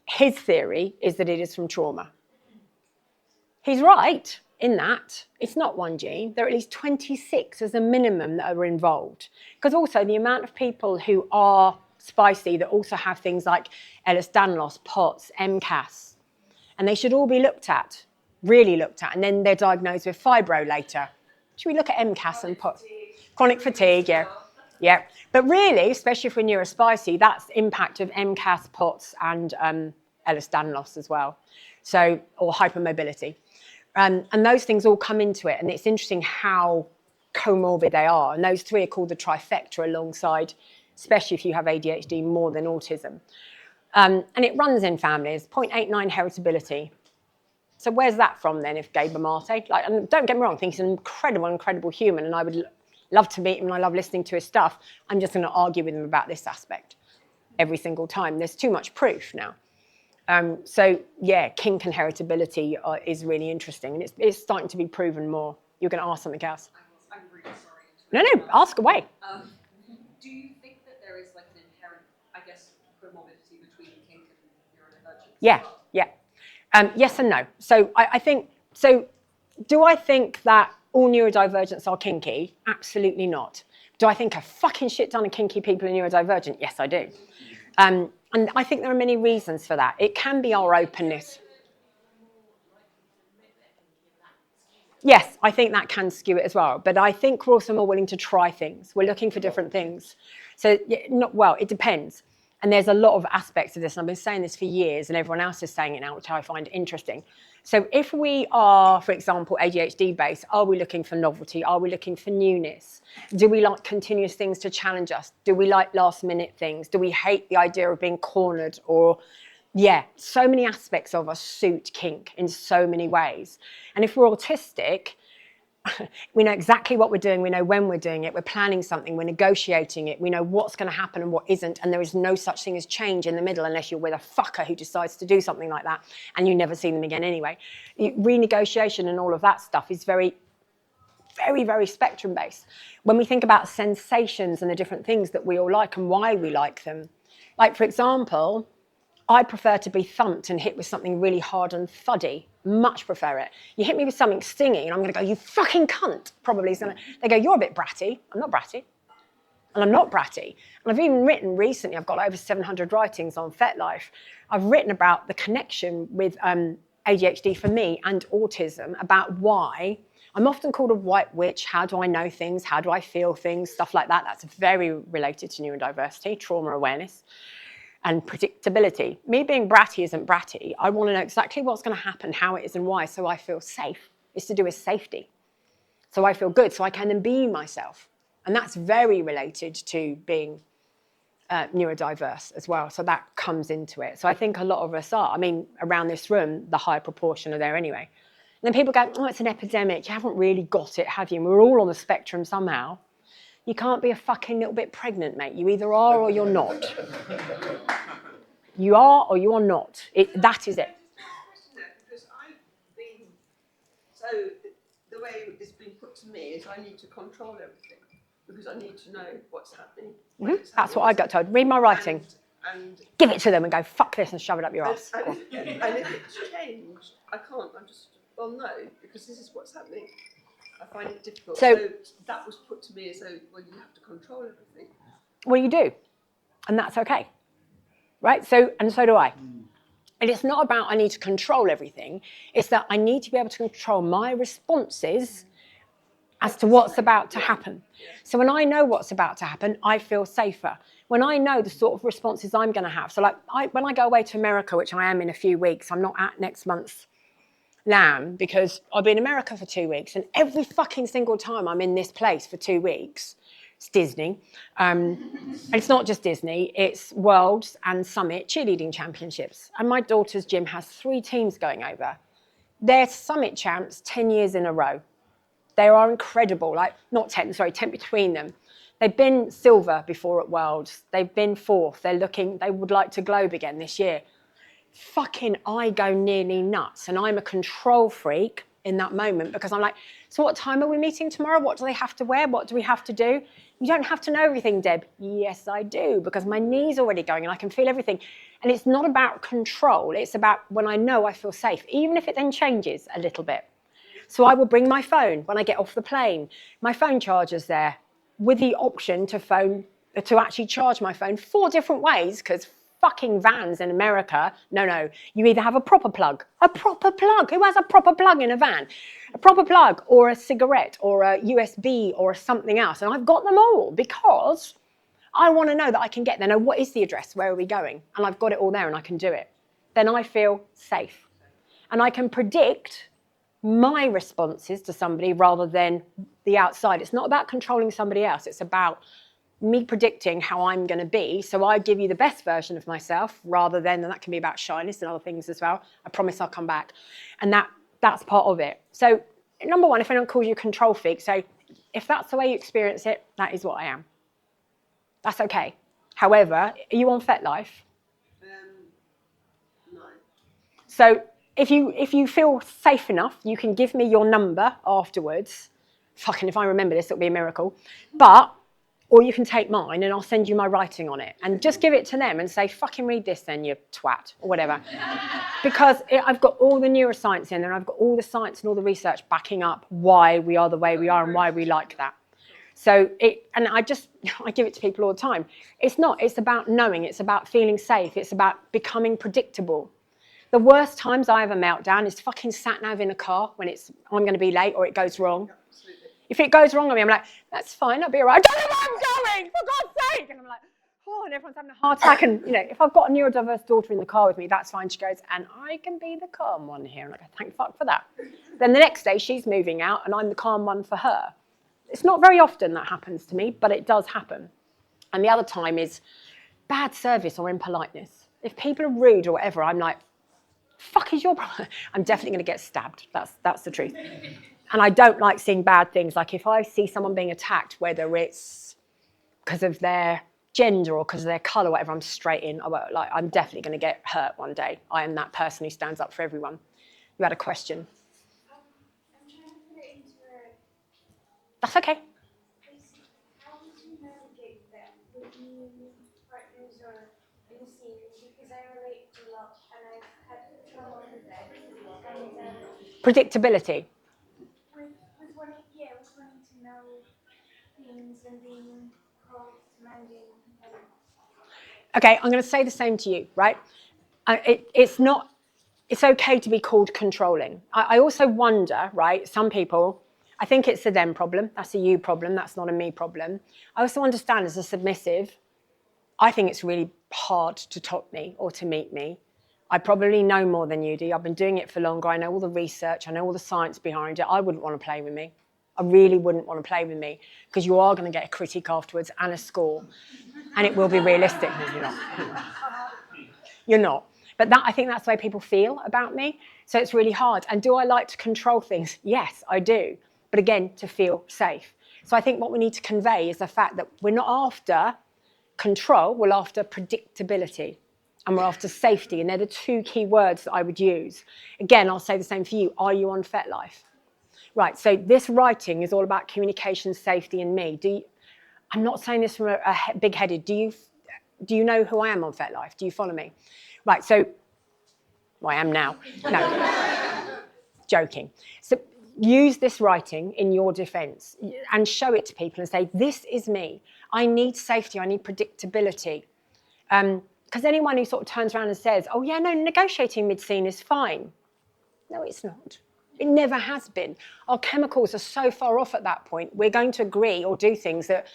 his theory is that it is from trauma. He's right in that. It's not one gene. There are at least 26 as a minimum that are involved. Because also the amount of people who are spicy that also have things like Ehlers-Danlos, POTS, MCAS, and they should all be looked at, really looked at, and then they're diagnosed with fibro later. Should we look at MCAS and POTS? Chronic fatigue, yeah. Yeah, but really, especially if we're neurospicy, that's impact of MCAS, POTS, and Ehlers-Danlos as well. So, or hypermobility. And those things all come into it. And it's interesting how comorbid they are. And those three are called the trifecta alongside, especially if you have ADHD more than autism. And it runs in families, 0.89 heritability. So where's that from then if Gabor Mate? Like, and don't get me wrong, I think he's an incredible human and I would love to meet him and I love listening to his stuff. I'm just going to argue with him about this aspect every single time. There's too much proof now. So yeah, kink and heritability is really interesting and it's starting to be proven more. You're going to ask something else? I'm really sorry. No, ask away. Do you think that there is like an inherent, I guess, comorbidity between kink and neurodivergence? Yeah. Yes and no. So I think, so do I think that all neurodivergents are kinky? Absolutely not. Do I think a fucking shit ton of kinky people are neurodivergent? Yes, I do. And I think there are many reasons for that. It can be our openness. Yes, I think that can skew it as well. But I think we're also more willing to try things. We're looking for different things. So, it depends. And there's a lot of aspects of this. And I've been saying this for years, and everyone else is saying it now, which I find interesting. So if we are, for example, ADHD based, are we looking for novelty? Are we looking for newness? Do we like continuous things to challenge us? Do we like last minute things? Do we hate the idea of being cornered? Or, so many aspects of us suit kink in so many ways. And if we're autistic, we know exactly what we're doing. We know when we're doing it. We're planning something. We're negotiating it. We know what's going to happen and what isn't. And there is no such thing as change in the middle unless you're with a fucker who decides to do something like that and you never see them again anyway. Renegotiation and all of that stuff is very, very, very spectrum based. When we think about sensations and the different things that we all like and why we like them, like, for example, I prefer to be thumped and hit with something really hard and thuddy. Much prefer it. You hit me with something stinging and I'm going to go, you fucking cunt. Probably. They go, you're a bit bratty. I'm not bratty. And I'm not bratty. And I've even written recently, I've got over 700 writings on FetLife. I've written about the connection with ADHD for me and autism, about why I'm often called a white witch. How do I know things? How do I feel things? Stuff like that. That's very related to neurodiversity, trauma awareness, and predictability. Me being bratty isn't bratty. I want to know exactly what's going to happen, how it is and why, so I feel safe. It's to do with safety. So I feel good, so I can then be myself. And that's very related to being neurodiverse as well. So that comes into it. So I think a lot of us are. I mean, around this room, the high proportion are there anyway. And then people go, oh, it's an epidemic. You haven't really got it, have you? And we're all on the spectrum somehow. You can't be a fucking little bit pregnant, mate. You either are or you're not. You are or you are not. That is it. Because I've been, so the way it's been put to me is I need to control everything because I need to know what's happening. That's what I got told. Read my writing. And give it to them and go, fuck this, and shove it up your ass. and if it's changed, I can't. I'm just, well, no, because this is what's happening. I find it difficult. So that was put to me as though, well, you have to control everything. Well, you do. And that's okay. Right? So do I. And it's not about I need to control everything. It's that I need to be able to control my responses as to what's about to happen. So when I know what's about to happen, I feel safer. When I know the sort of responses I'm going to have. So when I go away to America, which I am in a few weeks, I'm not at next month's Lamb because I'll be in America for 2 weeks, and every fucking single time I'm in this place for 2 weeks, it's Disney. And it's not just Disney, it's Worlds and Summit cheerleading championships. And my daughter's gym has 3 teams going over. They're Summit champs 10 years in a row. They are incredible, 10 between them. They've been silver before at Worlds. They've been 4th. They would like to globe again this year. Fucking, I go nearly nuts, and I'm a control freak in that moment because I'm like, so what time are we meeting tomorrow? What do they have to wear? What do we have to do? You don't have to know everything, Deb. Yes, I do, because my knee's already going and I can feel everything. And it's not about control. It's about when I know I feel safe, even if it then changes a little bit. So I will bring my phone when I get off the plane. My phone charger's there with the option to actually charge my phone 4 different ways, because fucking vans in America, no, you either have a proper plug. Who has a proper plug in a van? A proper plug or a cigarette or a USB or something else. And I've got them all because I want to know that I can get there. Now, what is the address? Where are we going? And I've got it all there and I can do it. Then I feel safe. And I can predict my responses to somebody rather than the outside. It's not about controlling somebody else. It's about me predicting how I'm going to be. So I give you the best version of myself rather than, and that can be about shyness and other things as well. I promise I'll come back. And that's part of it. So number one, if anyone calls you a control freak, so if that's the way you experience it, that is what I am. That's okay. However, are you on FetLife? No. So if you feel safe enough, you can give me your number afterwards. Fucking, if I remember this, it'll be a miracle. Or you can take mine and I'll send you my writing on it. And just give it to them and say, fucking read this then, you twat, or whatever. Because I've got all the neuroscience in there, and I've got all the science and all the research backing up why we are the way we are and why we like that. So I give it to people all the time. It's about knowing, it's about feeling safe, it's about becoming predictable. The worst times I have a meltdown is fucking sat nav in a car when I'm going to be late or it goes wrong. Absolutely. If it goes wrong on me, I'm like, that's fine, I'll be all right. I don't know where I'm going, for God's sake. And I'm like, oh, and everyone's having a heart attack. And, if I've got a neurodiverse daughter in the car with me, that's fine. She goes, and I can be the calm one here. And I go, thank fuck for that. Then the next day, she's moving out, and I'm the calm one for her. It's not very often that happens to me, but it does happen. And the other time is bad service or impoliteness. If people are rude or whatever, I'm like, fuck is your problem? I'm definitely going to get stabbed. That's the truth. And I don't like seeing bad things. Like if I see someone being attacked, whether it's because of their gender or because of their colour, whatever, I'm straight in. I'm definitely going to get hurt one day. I am that person who stands up for everyone. You had a question. I'm trying to put it into a... That's okay. How would you navigate that with new partners or in the scene? Because I relate a lot and I've had trouble with that. And Predictability. with wanting to know things and being called demanding. Okay, I'm going to say the same to you, right? It's okay to be called controlling. I also wonder, right, some people, I think it's a them problem. That's a you problem. That's not a me problem. I also understand as a submissive, I think it's really hard to top me or to meet me. I probably know more than you do. I've been doing it for longer. I know all the research. I know all the science behind it. I wouldn't want to play with me. I really wouldn't want to play with me because you are going to get a critique afterwards and a score. And it will be realistic. You're not. You're not. But I think that's the way people feel about me. So it's really hard. And do I like to control things? Yes, I do. But again, to feel safe. So I think what we need to convey is the fact that we're not after control, we're after predictability. And we're after safety. And they're the two key words that I would use. Again, I'll say the same for you. Are you on FetLife? Right, so this writing is all about communication, safety, and me. I'm not saying this from a big-headed. Do you know who I am on FetLife? Do you follow me? Right, so I am now. No, joking. So use this writing in your defence and show it to people and say, this is me. I need safety. I need predictability. Because anyone who sort of turns around and says, oh, yeah, no, negotiating mid-scene is fine. No, it's not. It never has been. Our chemicals are so far off at that point. We're going to agree or do things that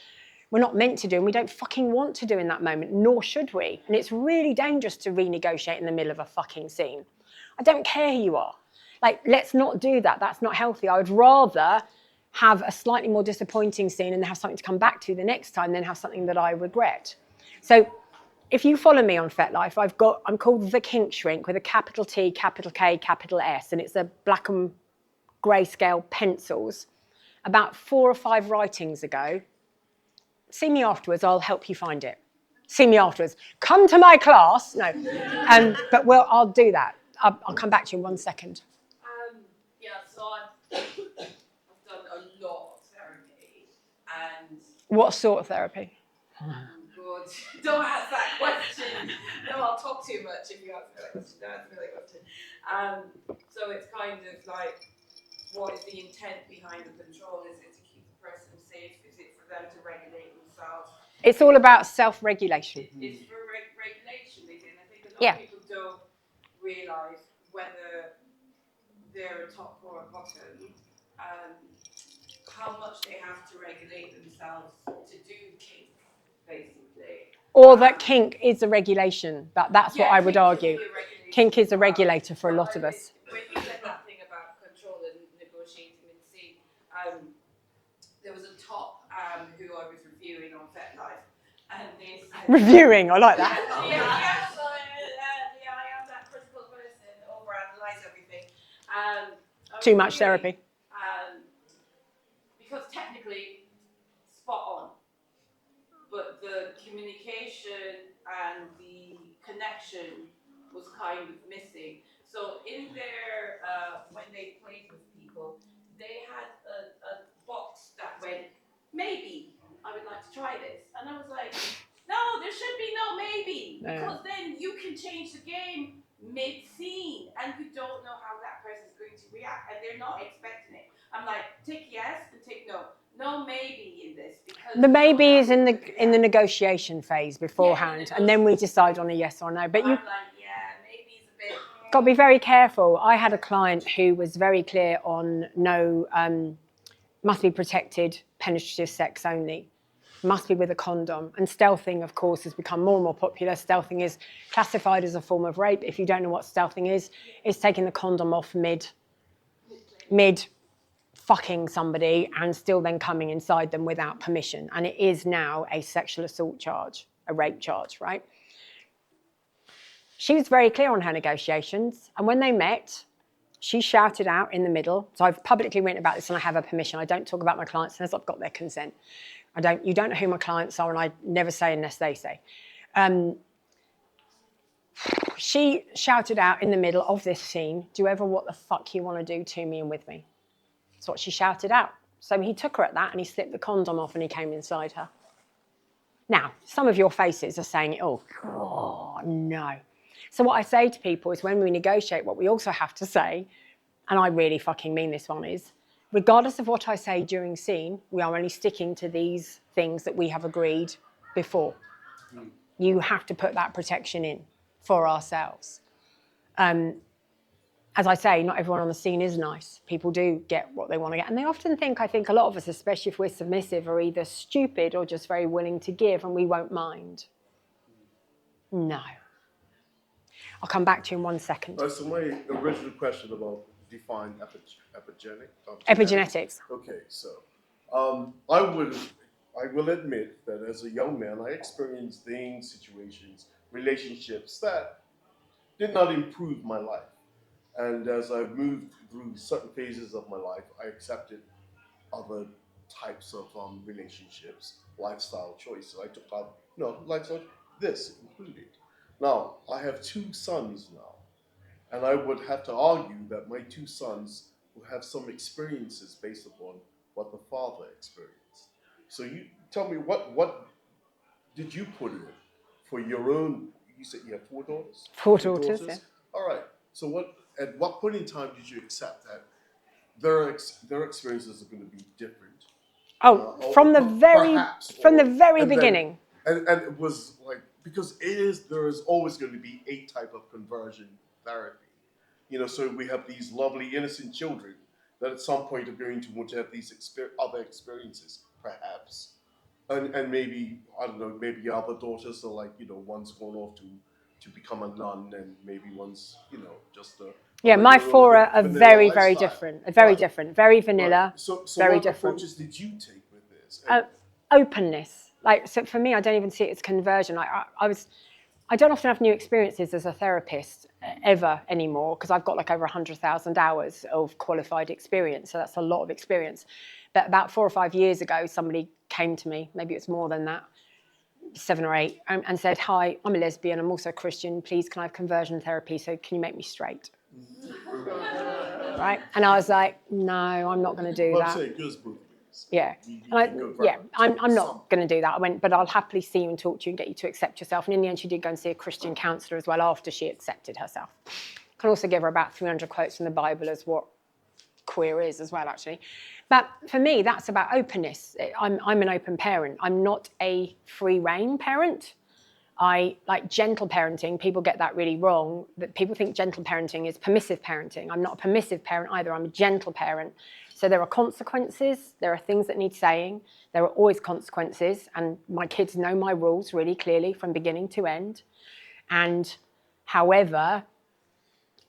we're not meant to do and we don't fucking want to do in that moment, nor should we. And it's really dangerous to renegotiate in the middle of a fucking scene. I don't care who you are. Like, let's not do that. That's not healthy. I would rather have a slightly more disappointing scene and have something to come back to the next time than have something that I regret. So if you follow me on FetLife, I'm called The Kink Shrink with a capital T, capital K, capital S, and it's a black and grayscale pencils. About 4 or 5 writings ago, see me afterwards, I'll help you find it. See me afterwards. Come to my class. No. But I'll do that. I'll come back to you in 1 second. So I've done a lot of therapy and... What sort of therapy? Good. Don't ask that question. No, I'll talk too much if you ask me that question. Don't ask me that question. So it's kind of like, what is the intent behind the control? Is it to keep the person safe? Is it for them to regulate themselves? It's all about self-regulation. It's for regulation, they do. And I think a lot of people don't realise whether they're a top or a bottom, how much they have to regulate themselves to do kink, basically. Or that kink is a regulation. That's what I would argue. Kink is a regulator for a lot of us. When you said that thing about control and negotiating and seeing, there was a top who I was reviewing on FetLife, and they said... Reviewing, I like that. I am that critical person, overanalyze everything. Too much therapy. Because technically, spot on. But the communication and the connection was kind of missing. So in there, when they played with people, they had a box that went, maybe I would like to try this. And I was like, no, there should be no maybe. Because then you can change the game mid-scene and you don't know how that person's going to react and they're not expecting it. I'm like, tick yes and tick no. No maybe in this. Because the maybe is in the negotiation phase beforehand, and then we decide on a yes or no. But I'm like, yeah, maybe it's a bit, Got to be very careful. I had a client who was very clear on no, must be protected, penetrative sex only. Must be with a condom. And stealthing, of course, has become more and more popular. Stealthing is classified as a form of rape. If you don't know what stealthing is, it's taking the condom off mid fucking somebody and still then coming inside them without permission. And it is now a sexual assault charge, a rape charge, right? She was very clear on her negotiations. And when they met, she shouted out in the middle. So I've publicly written about this and I have her permission. I don't talk about my clients unless I've got their consent. You don't know who my clients are, and I never say unless they say. She shouted out in the middle of this scene, do ever what the fuck you want to do to me and with me. That's what she shouted out. So he took her at that and he slipped the condom off and he came inside her. Now, some of your faces are saying it all. Oh, no. So what I say to people is when we negotiate, what we also have to say, and I really fucking mean this one, is regardless of what I say during scene, we are only sticking to these things that we have agreed before. You have to put that protection in for ourselves. As I say, not everyone on the scene is nice. People do get what they want to get. And they often think, I think a lot of us, especially if we're submissive, are either stupid or just very willing to give and we won't mind. No. I'll come back to you in 1 second. So my original question about define Epigenetics. Okay, so I will admit that as a young man, I experienced things, situations, relationships that did not improve my life. And as I moved through certain phases of my life, I accepted other types of relationships, lifestyle choices. I took out, lifestyle, this included. Now, I have 2 sons now, and I would have to argue that my 2 sons will have some experiences based upon what the father experienced. So you tell me, what did you put in for your own, you said you have 4 daughters? 4 daughters, yeah. All right, so at what point in time did you accept that their experiences are going to be different? From the very beginning. And it was like, because there is always going to be a type of conversion therapy. So we have these lovely innocent children that at some point are going to want to have these other experiences, perhaps. And maybe, I don't know, maybe other daughters are like, one's gone off to become a nun and maybe one's, just a... Yeah, my 4 are very, very different. Very different. Very vanilla, right. So very what different. approaches did you take with this? Openness. So for me, I don't even see it as conversion. I don't often have new experiences as a therapist ever anymore because I've got like over 100,000 hours of qualified experience. So that's a lot of experience. But about 4 or 5 years ago, somebody came to me, maybe it's more than that, 7 or 8, and said, hi, I'm a lesbian, I'm also a Christian, please can I have conversion therapy, so can you make me straight? Right? And I was like, no, I'm not going to do that. Say it goes both ways. Yeah. I'm not going to do that. I went, but I'll happily see you and talk to you and get you to accept yourself. And in the end, she did go and see a Christian counsellor as well after she accepted herself. Can also give her about 300 quotes from the Bible as what queer is as well, actually. But for me, that's about openness. I'm an open parent. I'm not a free reign parent. I like gentle parenting. People get that really wrong. That people think gentle parenting is permissive parenting. I'm not a permissive parent either. I'm a gentle parent. So there are consequences. There are things that need saying. There are always consequences. And my kids know my rules really clearly from beginning to end. And however,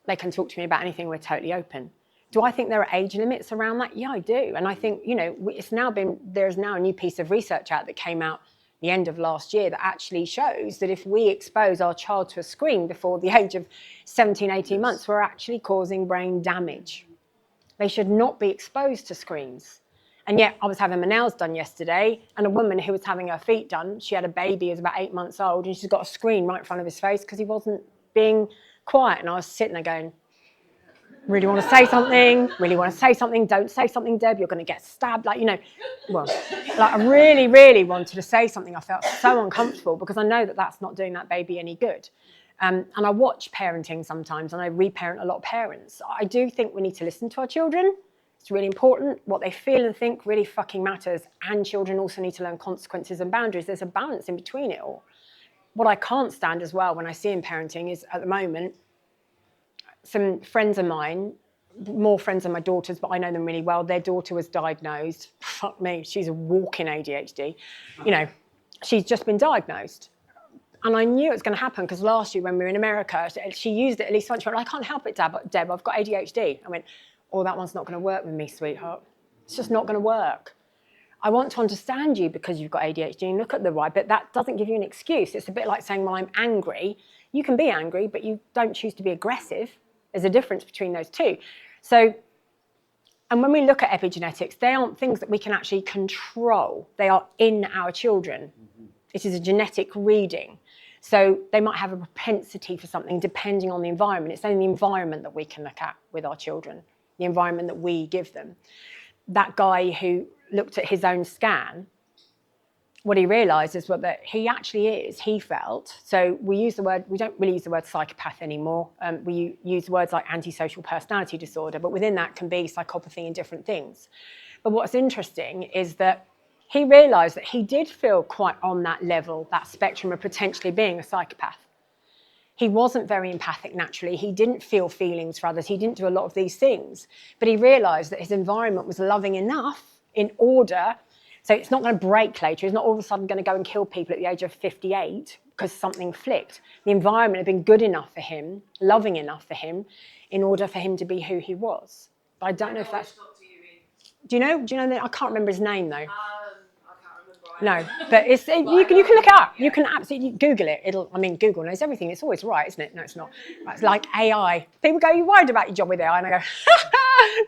they can talk to me about anything. We're totally open. Do I think there are age limits around that? Yeah, I do. And I think, there's now a new piece of research out that came out the end of last year that actually shows that if we expose our child to a screen before the age of 17, 18 months, we're actually causing brain damage. They should not be exposed to screens. And yet I was having my nails done yesterday and a woman who was having her feet done, she had a baby who was about 8 months old and she's got a screen right in front of his face because he wasn't being quiet. And I was sitting there going, really want to say something, don't say something, Deb, you're going to get stabbed. I really, really wanted to say something. I felt so uncomfortable because I know that that's not doing that baby any good. And I watch parenting sometimes and I reparent a lot of parents. I do think we need to listen to our children. It's really important. What they feel and think really fucking matters. And children also need to learn consequences and boundaries. There's a balance in between it all. What I can't stand as well when I see in parenting is at the moment, some friends of mine, more friends than my daughters, but I know them really well. Their daughter was diagnosed. Fuck me, she's a walking ADHD. You know, she's just been diagnosed. And I knew it was going to happen because last year when we were in America, she used it at least once. She went, I can't help it, Deb, I've got ADHD. I went, oh, that one's not going to work with me, sweetheart. It's just not going to work. I want to understand you because you've got ADHD and look at the right, but that doesn't give you an excuse. It's a bit like saying, well, I'm angry. You can be angry, but you don't choose to be aggressive. There's a difference between those two. So, and when we look at epigenetics, they aren't things that we can actually control. They are in our children. It is a genetic reading. So they might have a propensity for something depending on the environment. It's only the environment that we can look at with our children, the environment that we give them. That guy who looked at his own scan, what he realised is that he actually is, he felt, so we don't really use the word psychopath anymore. We use words like antisocial personality disorder, but within that can be psychopathy and different things. But what's interesting is that he realised that he did feel quite on that level, that spectrum of potentially being a psychopath. He wasn't very empathic naturally. He didn't feel feelings for others. He didn't do a lot of these things. But he realised that his environment was loving enough in order, so it's not going to break later. He's not all of a sudden going to go and kill people at the age of 58 because something flicked. The environment had been good enough for him, loving enough for him, in order for him to be who he was. But I don't know if that's... Do you know that? I can't remember his name though. No, but you can look it up. You can absolutely Google it. Google knows everything. It's always right, isn't it? No, it's not. It's like AI. People go, "You worried about your job with AI?" And I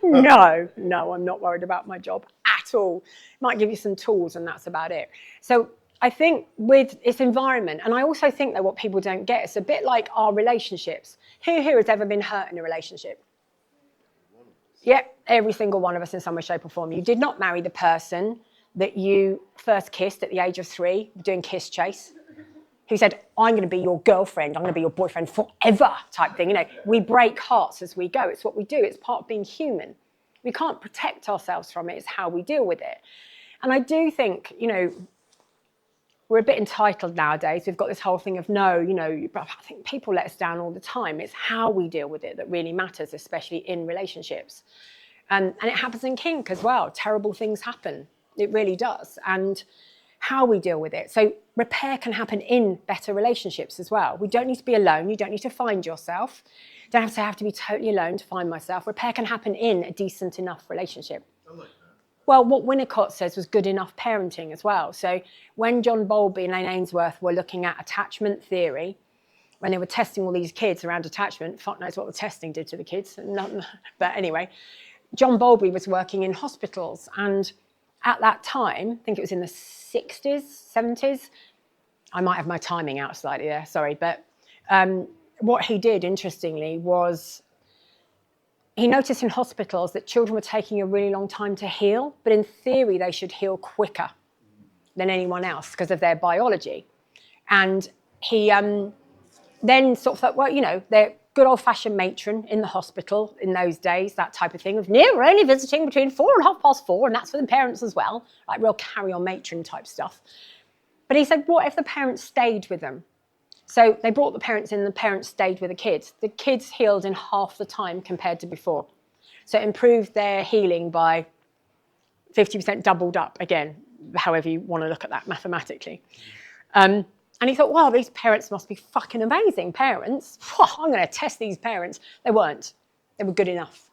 go, no, I'm not worried about my job at all. Might give you some tools, and that's about it. So I think with its environment, and I also think that what people don't get, it's a bit like our relationships. Who here has ever been hurt in a relationship? Yeah, every single one of us in some way, shape or form. You did not marry the person that you first kissed at the age of 3, doing kiss chase, who said, I'm going to be your girlfriend, I'm going to be your boyfriend forever type thing. You know, we break hearts as we go. It's what we do. It's part of being human. We can't protect ourselves from it. It's how we deal with it. And I do think, we're a bit entitled nowadays. We've got this whole thing of I think people let us down all the time. It's how we deal with it that really matters, especially in relationships. And it happens in kink as well. Terrible things happen. It really does. And how we deal with it. So repair can happen in better relationships as well. We don't need to be alone. You don't need to find yourself. You don't have to be totally alone to find myself. Repair can happen in a decent enough relationship. I like that. Well, what Winnicott says was good enough parenting as well. So when John Bowlby and Elaine Ainsworth were looking at attachment theory, when they were testing all these kids around attachment, fuck knows what the testing did to the kids. But anyway, John Bowlby was working in hospitals, and at that time, I think it was in the 60s, 70s, I might have my timing out slightly there, sorry, but what he did, interestingly, was he noticed in hospitals that children were taking a really long time to heal, but in theory they should heal quicker than anyone else because of their biology. And he then sort of thought, well, they're good old-fashioned matron in the hospital in those days, that type of thing, of we're only visiting between 4 and 4:30, and that's for the parents as well, like real carry-on matron type stuff. But he said, what if the parents stayed with them? So they brought the parents in, and the parents stayed with the kids. The kids healed in half the time compared to before. So it improved their healing by 50%, doubled up, again, however you want to look at that mathematically. And he thought, wow, these parents must be fucking amazing parents. I'm going to test these parents. They weren't. They were good enough.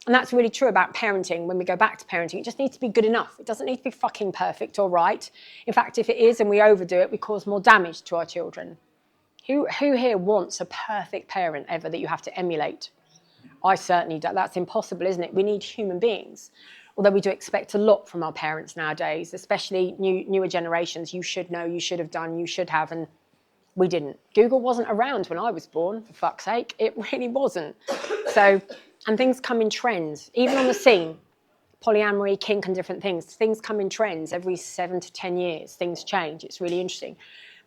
And that's really true about parenting. When we go back to parenting, it just needs to be good enough. It doesn't need to be fucking perfect or right. In fact, if it is and we overdo it, we cause more damage to our children. Who here wants a perfect parent ever that you have to emulate? I certainly don't. That's impossible, isn't it? We need human beings. Although we do expect a lot from our parents nowadays, especially newer generations. You should know, you should have done, you should have, and we didn't. Google wasn't around when I was born, for fuck's sake. It really wasn't. So, and things come in trends, even on the scene. Polyamory, kink and different things. Things come in trends every 7 to 10 years. Things change. It's really interesting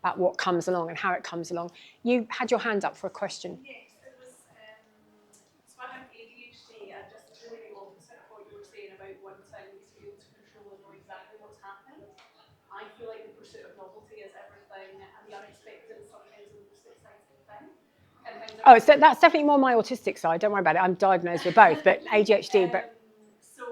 about what comes along and how it comes along. You had your hand up for a question. Yes, it was, so I have ADHD, and just really the opposite of what you were saying about wanting to be able to control and know exactly what's happening. I feel like the pursuit of novelty is everything, and the unexpected is sometimes the most exciting thing. And Oh, so that's definitely more my autistic side. Don't worry about it. I'm diagnosed with both, but ADHD. But so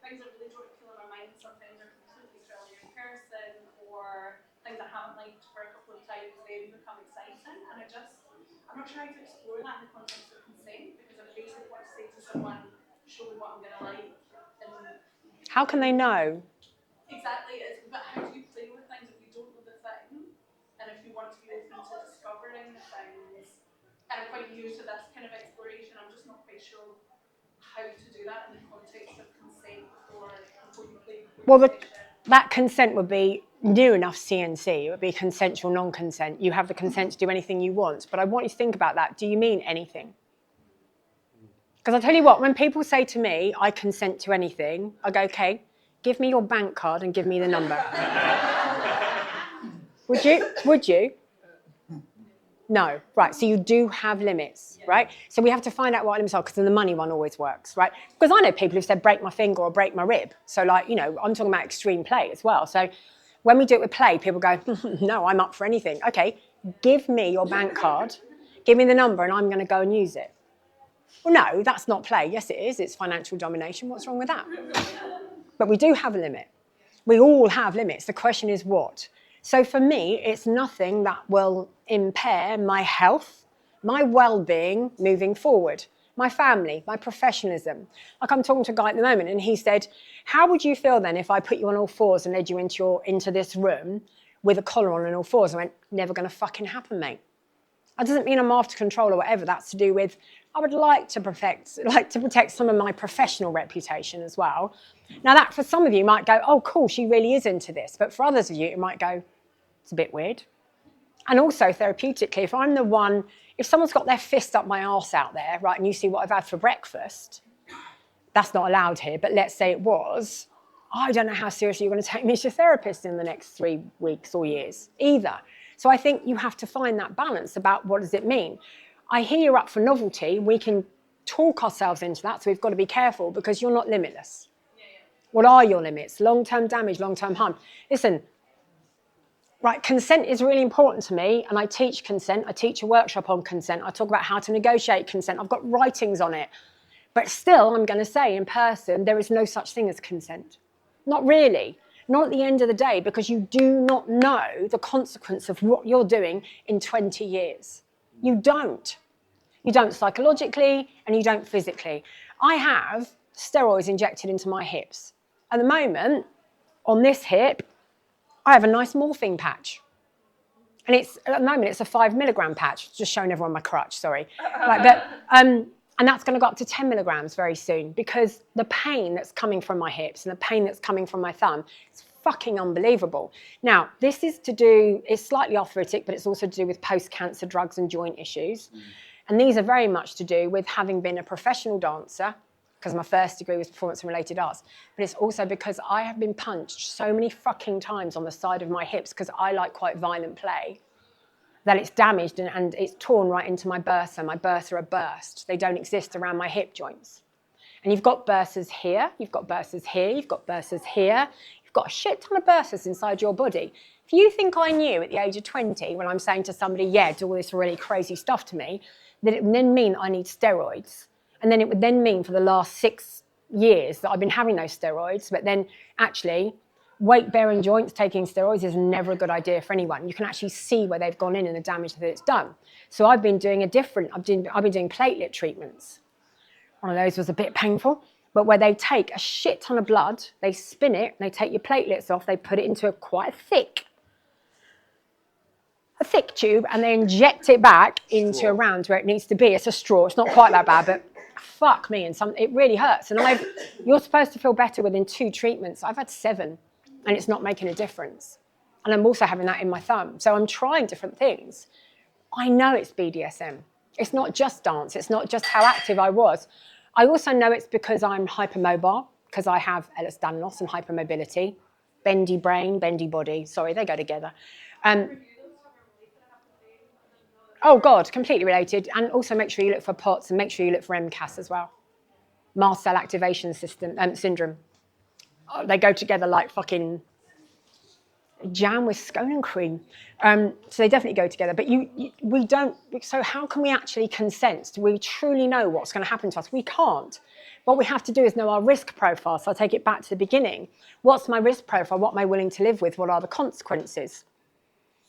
things that really don't appeal in my mind sometimes are completely thrilling in person, or things I haven't liked for a couple of times then become exciting. And I'm not trying to explore that in the context of consent, because I basically want to say to someone, show me what I'm going to like. And how can they know? exactly, but how do you play with things if you don't know the thing, and if you want to be open to discovering the things? And I'm quite new to this kind of exploration. I'm just not quite sure how to do that in the context of consent before you play with Well, session. that consent would be new enough CNC. It would be consensual non-consent. You have the consent to do anything you want. But I want you to think about that. Do you mean anything? Because I'll tell you what, when people say to me, I consent to anything, I go, okay, give me your bank card and give me the number. Would you? Would you? No, right, so you do have limits, right? So we have to find out what limits are, because then the money one always works, right? Because I know people who've said break my finger or break my rib. So like, you know, I'm talking about extreme play as well. So when we do it with play, people go, no, I'm up for anything. Okay, give me your bank card, give me the number, and I'm going to go and use it. Well, no, that's not play. Yes, it is. It's financial domination. What's wrong with that? But we do have a limit. We all have limits. The question is what? So for me, it's nothing that will impair my health, my well-being moving forward, my family, my professionalism. Like I'm talking to a guy at the moment, and he said, how would you feel then if I put you on all fours and led you into this room with a collar on and all fours? I went, never going to fucking happen, mate. That doesn't mean I'm after control or whatever. That's to do with, I would like to protect some of my professional reputation as well. Now that for some of you might go, oh cool, she really is into this. But for others of you, it might go, it's a bit weird. And also therapeutically, if I'm the one, if someone's got their fist up my arse out there, right, and you see what I've had for breakfast, that's not allowed here, but let's say it was, I don't know how seriously you're going to take me to your therapist in the next 3 weeks or years either. So I think you have to find that balance about what does it mean. I hear you're up for novelty. We can talk ourselves into that, so we've got to be careful because you're not limitless. What are your limits? Long-term damage, long-term harm. Listen, right, consent is really important to me, and I teach consent. I teach a workshop on consent. I talk about how to negotiate consent. I've got writings on it. But still, I'm going to say in person, there is no such thing as consent. Not really. Not at the end of the day, because you do not know the consequence of what you're doing in 20 years. You don't. You don't psychologically, and you don't physically. I have steroids injected into my hips. At the moment, on this hip, I have a nice morphine patch. And at the moment, it's a 5 milligram patch. Just showing everyone my crutch, sorry. And that's going to go up to 10 milligrams very soon, because the pain that's coming from my hips and the pain that's coming from my thumb is fucking unbelievable. Now, this is it's slightly arthritic, but it's also to do with post-cancer drugs and joint issues. And these are very much to do with having been a professional dancer, because my first degree was performance and related arts, but it's also because I have been punched so many fucking times on the side of my hips, because I like quite violent play, that it's damaged and it's torn right into my bursa. My bursa are burst. They don't exist around my hip joints. And you've got bursas here, you've got bursas here, you've got bursas here. You've got a shit ton of bursas inside your body. If you think I knew at the age of 20, when I'm saying to somebody, yeah, do all this really crazy stuff to me, that it would then mean I need steroids. And then it would then mean for the last 6 years that I've been having those steroids, but then actually weight-bearing joints taking steroids is never a good idea for anyone. You can actually see where they've gone in and the damage that it's done. So I've been doing I've been doing platelet treatments. One of those was a bit painful, but where they take a shit ton of blood, they spin it, they take your platelets off, they put it into a thick tube, and they inject it back into around where it needs to be. It's a straw. It's not quite that bad, but fuck me, it really hurts. And you're supposed to feel better within 2 treatments. I've had 7, and it's not making a difference. And I'm also having that in my thumb. So I'm trying different things. I know it's BDSM. It's not just dance. It's not just how active I was. I also know it's because I'm hypermobile, because I have Ehlers-Danlos and hypermobility, bendy brain, bendy body. Sorry, they go together. Oh God, completely related. And also make sure you look for POTS and make sure you look for MCAS as well. Mast cell activation syndrome. They go together like fucking, jam with scone and cream. So they definitely go together. But we don't. So how can we actually consent? Do we truly know what's going to happen to us? We can't. What we have to do is know our risk profile. So I'll take it back to the beginning. What's my risk profile? What am I willing to live with? What are the consequences?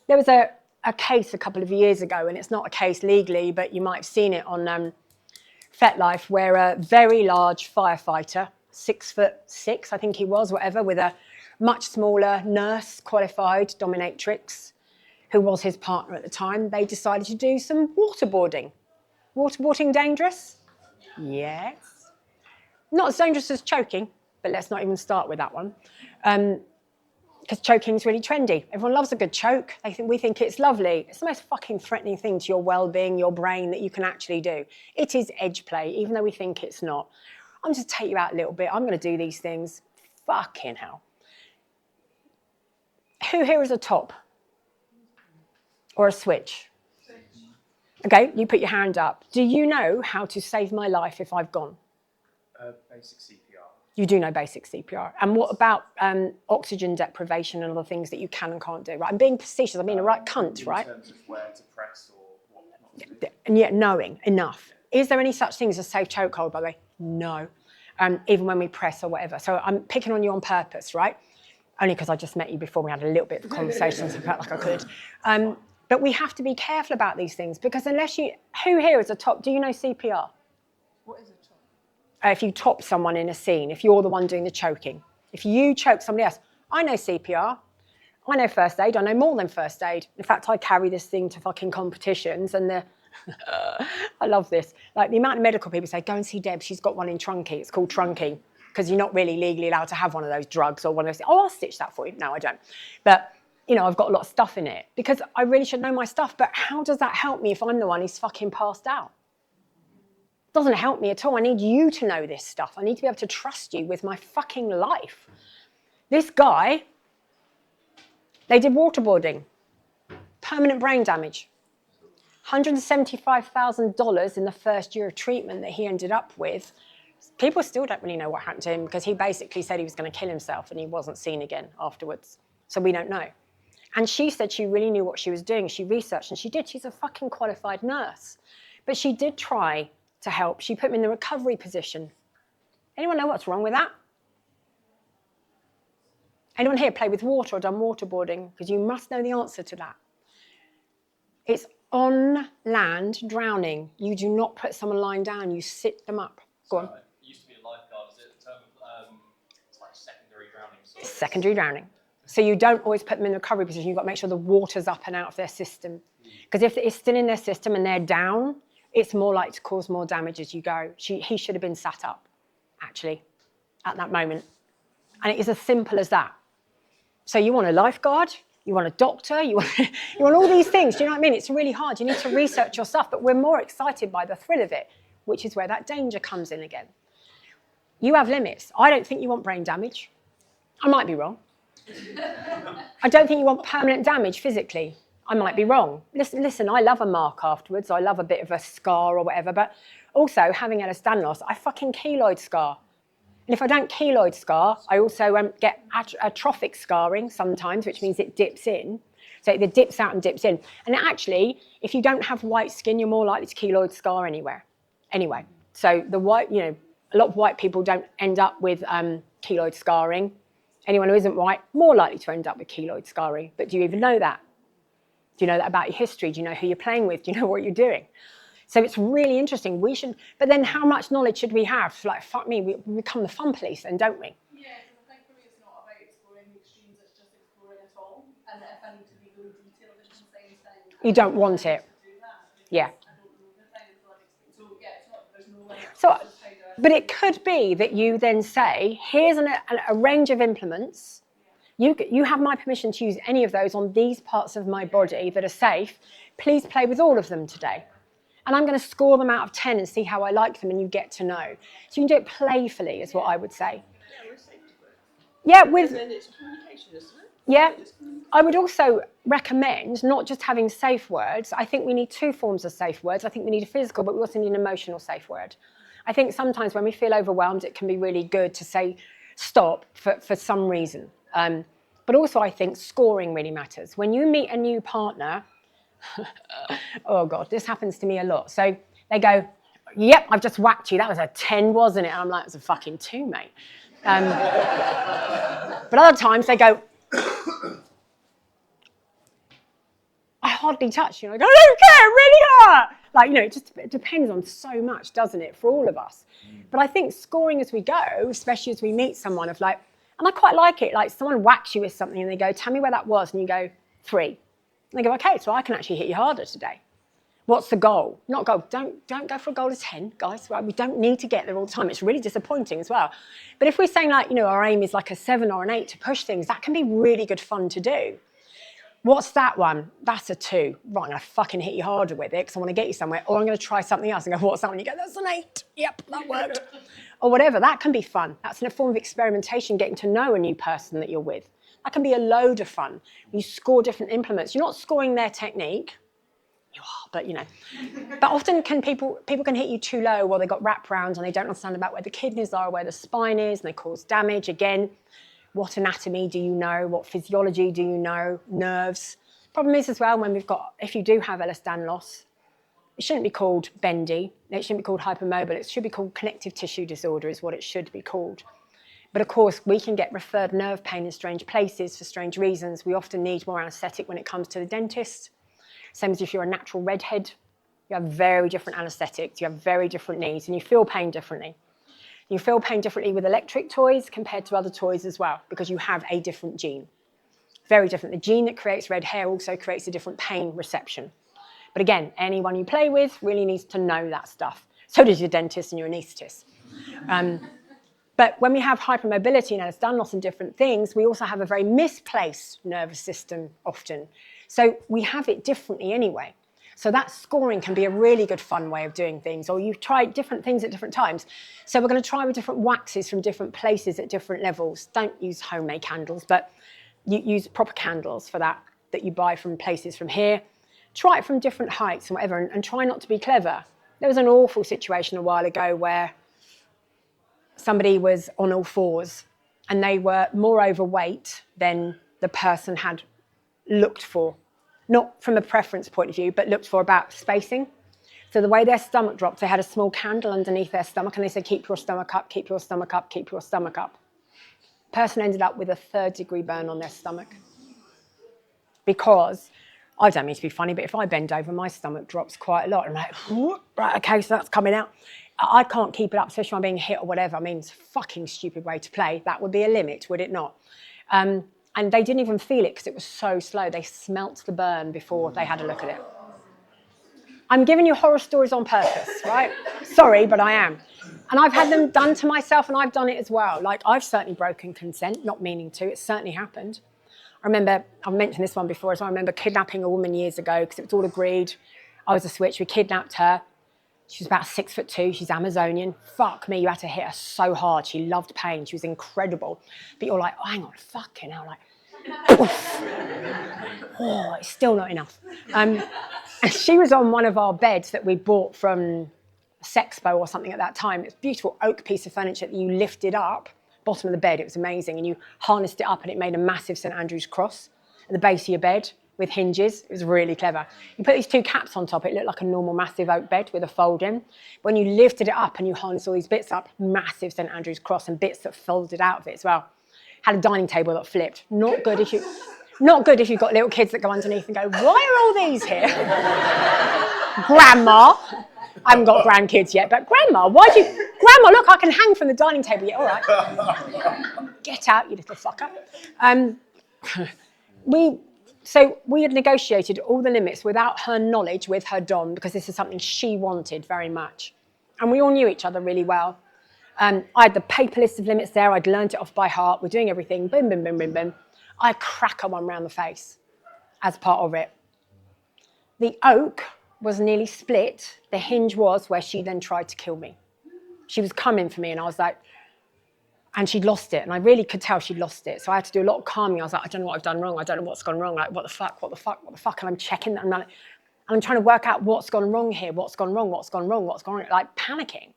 There was a case a couple of years ago, and it's not a case legally, but you might have seen it on FetLife, where a very large firefighter, 6'6", I think he was, whatever, with a much smaller nurse, qualified dominatrix, who was his partner at the time, they decided to do some waterboarding. Waterboarding dangerous? Yes. Not as dangerous as choking, but let's not even start with that one. Because choking is really trendy. Everyone loves a good choke. We think it's lovely. It's the most fucking threatening thing to your well-being, your brain, that you can actually do. It is edge play, even though we think it's not. I'm just take you out a little bit. I'm going to do these things. Fucking hell. Who here is a top? Or a switch? Okay, you put your hand up. Do you know how to save my life if I've gone? Basic CPR. You do know basic CPR. And what about oxygen deprivation and other things that you can and can't do? Right? I'm being facetious. I'm being a right cunt, right? In terms of where to press or what not to do. And yet knowing enough. Is there any such thing as a safe chokehold, by the way? No. Even when we press or whatever. So I'm picking on you on purpose, right? Only because I just met you before we had a little bit of a conversation, so I felt like I could. But we have to be careful about these things, because unless you... Who here is a top? Do you know CPR? What is a top? If you top someone in a scene, if you're the one doing the choking. If you choke somebody else, I know CPR, I know first aid, I know more than first aid. In fact, I carry this thing to fucking competitions, and I love this. Like, the amount of medical people say, go and see Deb, she's got one in Trunky. It's called Trunky, because you're not really legally allowed to have one of those drugs or one of those. Oh, I'll stitch that for you. No, I don't. But, you know, I've got a lot of stuff in it, because I really should know my stuff. But how does that help me if I'm the one who's fucking passed out? Doesn't help me at all. I need you to know this stuff. I need to be able to trust you with my fucking life. This guy, they did waterboarding, permanent brain damage, $175,000 in the first year of treatment that he ended up with. People still don't really know what happened to him, because he basically said he was going to kill himself and he wasn't seen again afterwards. So we don't know. And she said she really knew what she was doing. She researched, and she did. She's a fucking qualified nurse. But she did try to help. She put him in the recovery position. Anyone know what's wrong with that? Anyone here play with water or done waterboarding? Because you must know the answer to that. It's on land drowning. You do not put someone lying down. You sit them up. Go on. It used to be a lifeguard. Is it a term of, it's like secondary drowning? It's secondary drowning. So you don't always put them in the recovery position. You've got to make sure the water's up and out of their system. Because if it's still in their system and they're down, it's more likely to cause more damage as you go. He should have been sat up, actually, at that moment. And it is as simple as that. So you want a lifeguard, you want a doctor, you want all these things. Do you know what I mean? It's really hard. You need to research your stuff, but we're more excited by the thrill of it, which is where that danger comes in again. You have limits. I don't think you want brain damage. I might be wrong. I don't think you want permanent damage physically. I might be wrong. Listen, I love a mark afterwards. I love a bit of a scar or whatever. But also, having Ehlers-Danlos, I fucking keloid scar. And if I don't keloid scar, I also get atrophic scarring sometimes, which means it dips in. So it dips out and dips in. And actually, if you don't have white skin, you're more likely to keloid scar anyway. So the white, a lot of white people don't end up with keloid scarring. Anyone who isn't white, more likely to end up with keloid scarring. But do you even know that? Do you know that about your history? Do you know who you're playing with? Do you know what you're doing? So it's really interesting. But then how much knowledge should we have? Like, fuck me, we become the fun police then, don't we? Yeah, because I think for me it's not about exploring the extremes, it's just exploring it all. And if I need to be really detailed in the same thing, You don't want it. Yeah. So, but it could be that you then say, here's a range of implements. You have my permission to use any of those on these parts of my body that are safe. Please play with all of them today. And I'm going to score them out of 10 and see how I like them, and you get to know. So you can do it playfully, is what I would say. Yeah, with safety words. Yeah, And then it's communication, isn't it? Yeah. I would also recommend not just having safe words. I think we need two forms of safe words. I think we need a physical, but we also need an emotional safe word. I think sometimes when we feel overwhelmed, it can be really good to say stop for some reason. But also I think scoring really matters. When you meet a new partner, oh God, this happens to me a lot. So they go, yep, I've just whacked you. That was a 10, wasn't it? And I'm like, it was a fucking 2, mate. But other times they go, I hardly touch you. And I go, I don't care, it really hurt. Like, you know, it depends on so much, doesn't it, for all of us. But I think scoring as we go, especially as we meet someone of like, and I quite like it, like someone whacks you with something and they go, tell me where that was. And you go, 3. And they go, okay, so I can actually hit you harder today. What's the goal? Not goal. Don't go for a goal of 10, guys. Right? We don't need to get there all the time. It's really disappointing as well. But if we're saying like, you know, our aim is like a 7 or an 8 to push things, that can be really good fun to do. What's that one? That's a 2. Right, I'm going to fucking hit you harder with it because I want to get you somewhere. Or I'm going to try something else and go, what's that one? You go, that's an 8. Yep, that worked. Or whatever. That can be fun. That's a form of experimentation, getting to know a new person that you're with. That can be a load of fun. You score different implements. You're not scoring their technique. You are, but you know. But often people can hit you too low while they've got wraparounds and they don't understand about where the kidneys are, where the spine is, and they cause damage. Again, what anatomy do you know? What physiology do you know? Nerves. Problem is as well, if you do have Ehlers-Danlos loss, it shouldn't be called bendy. It shouldn't be called hypermobile. It should be called connective tissue disorder is what it should be called. But of course, we can get referred nerve pain in strange places for strange reasons. We often need more anaesthetic when it comes to the dentist. Same as if you're a natural redhead, you have very different anaesthetics, you have very different needs, and you feel pain differently. You feel pain differently with electric toys compared to other toys as well, because you have a different gene. Very different. The gene that creates red hair also creates a different pain reception. But again, anyone you play with really needs to know that stuff. So does your dentist and your anaesthetist. But when we have hypermobility and Ehlers-Danlos loss and different things, we also have a very misplaced nervous system often. So we have it differently anyway. So that scoring can be a really good fun way of doing things, or you try different things at different times. So we're going to try with different waxes from different places at different levels. Don't use homemade candles, but you use proper candles for that you buy from places from here. Try it from different heights and whatever, and try not to be clever. There was an awful situation a while ago where somebody was on all fours and they were more overweight than the person had looked for. Not from a preference point of view, but looked for about spacing. So the way their stomach dropped, they had a small candle underneath their stomach and they said, keep your stomach up, keep your stomach up, keep your stomach up. Person ended up with a 3rd-degree burn on their stomach. Because, I don't mean to be funny, but if I bend over, my stomach drops quite a lot. I'm like, right, okay, so that's coming out. I can't keep it up, especially when I'm being hit or whatever. I mean, it's a fucking stupid way to play. That would be a limit, would it not? And they didn't even feel it because it was so slow. They smelt the burn before they had a look at it. I'm giving you horror stories on purpose, right? Sorry, but I am. And I've had them done to myself and I've done it as well. Like, I've certainly broken consent, not meaning to. It's certainly happened. I remember, I've mentioned this one before, as I remember kidnapping a woman years ago because it was all agreed. I was a switch. We kidnapped her. She was about 6'2". She's Amazonian. Fuck me, you had to hit her so hard. She loved pain. She was incredible. But you're like, oh, hang on, fucking hell. Like, oh, it's still not enough. And she was on one of our beds that we bought from Sexpo or something at that time. It's a beautiful oak piece of furniture that you lifted up, bottom of the bed. It was amazing. And you harnessed it up and it made a massive St. Andrew's cross at the base of your bed with hinges. It was really clever. You put these 2 caps on top, it looked like a normal massive oak bed with a fold in. When you lifted it up and you harnessed all these bits up, massive St. Andrew's cross and bits that folded out of it as well. Had a dining table that flipped. Not good if you've got little kids that go underneath and go, why are all these here? Grandma. I haven't got grandkids yet, but Grandma, Grandma, look, I can hang from the dining table. Yeah, all right. Get out, you little fucker. So we had negotiated all the limits without her knowledge with her dom, because this is something she wanted very much. And we all knew each other really well. I had the paper list of limits there. I'd learned it off by heart. We're doing everything. Boom, boom, boom, boom, boom. I crack her one round the face as part of it. The oak was nearly split. The hinge was where she then tried to kill me. She was coming for me and I was like, and she'd lost it. And I really could tell she'd lost it. So I had to do a lot of calming. I was like, I don't know what I've done wrong. I don't know what's gone wrong. Like, what the fuck? And I'm checking that. And I'm trying to work out what's gone wrong here. What's gone wrong? Like panicking.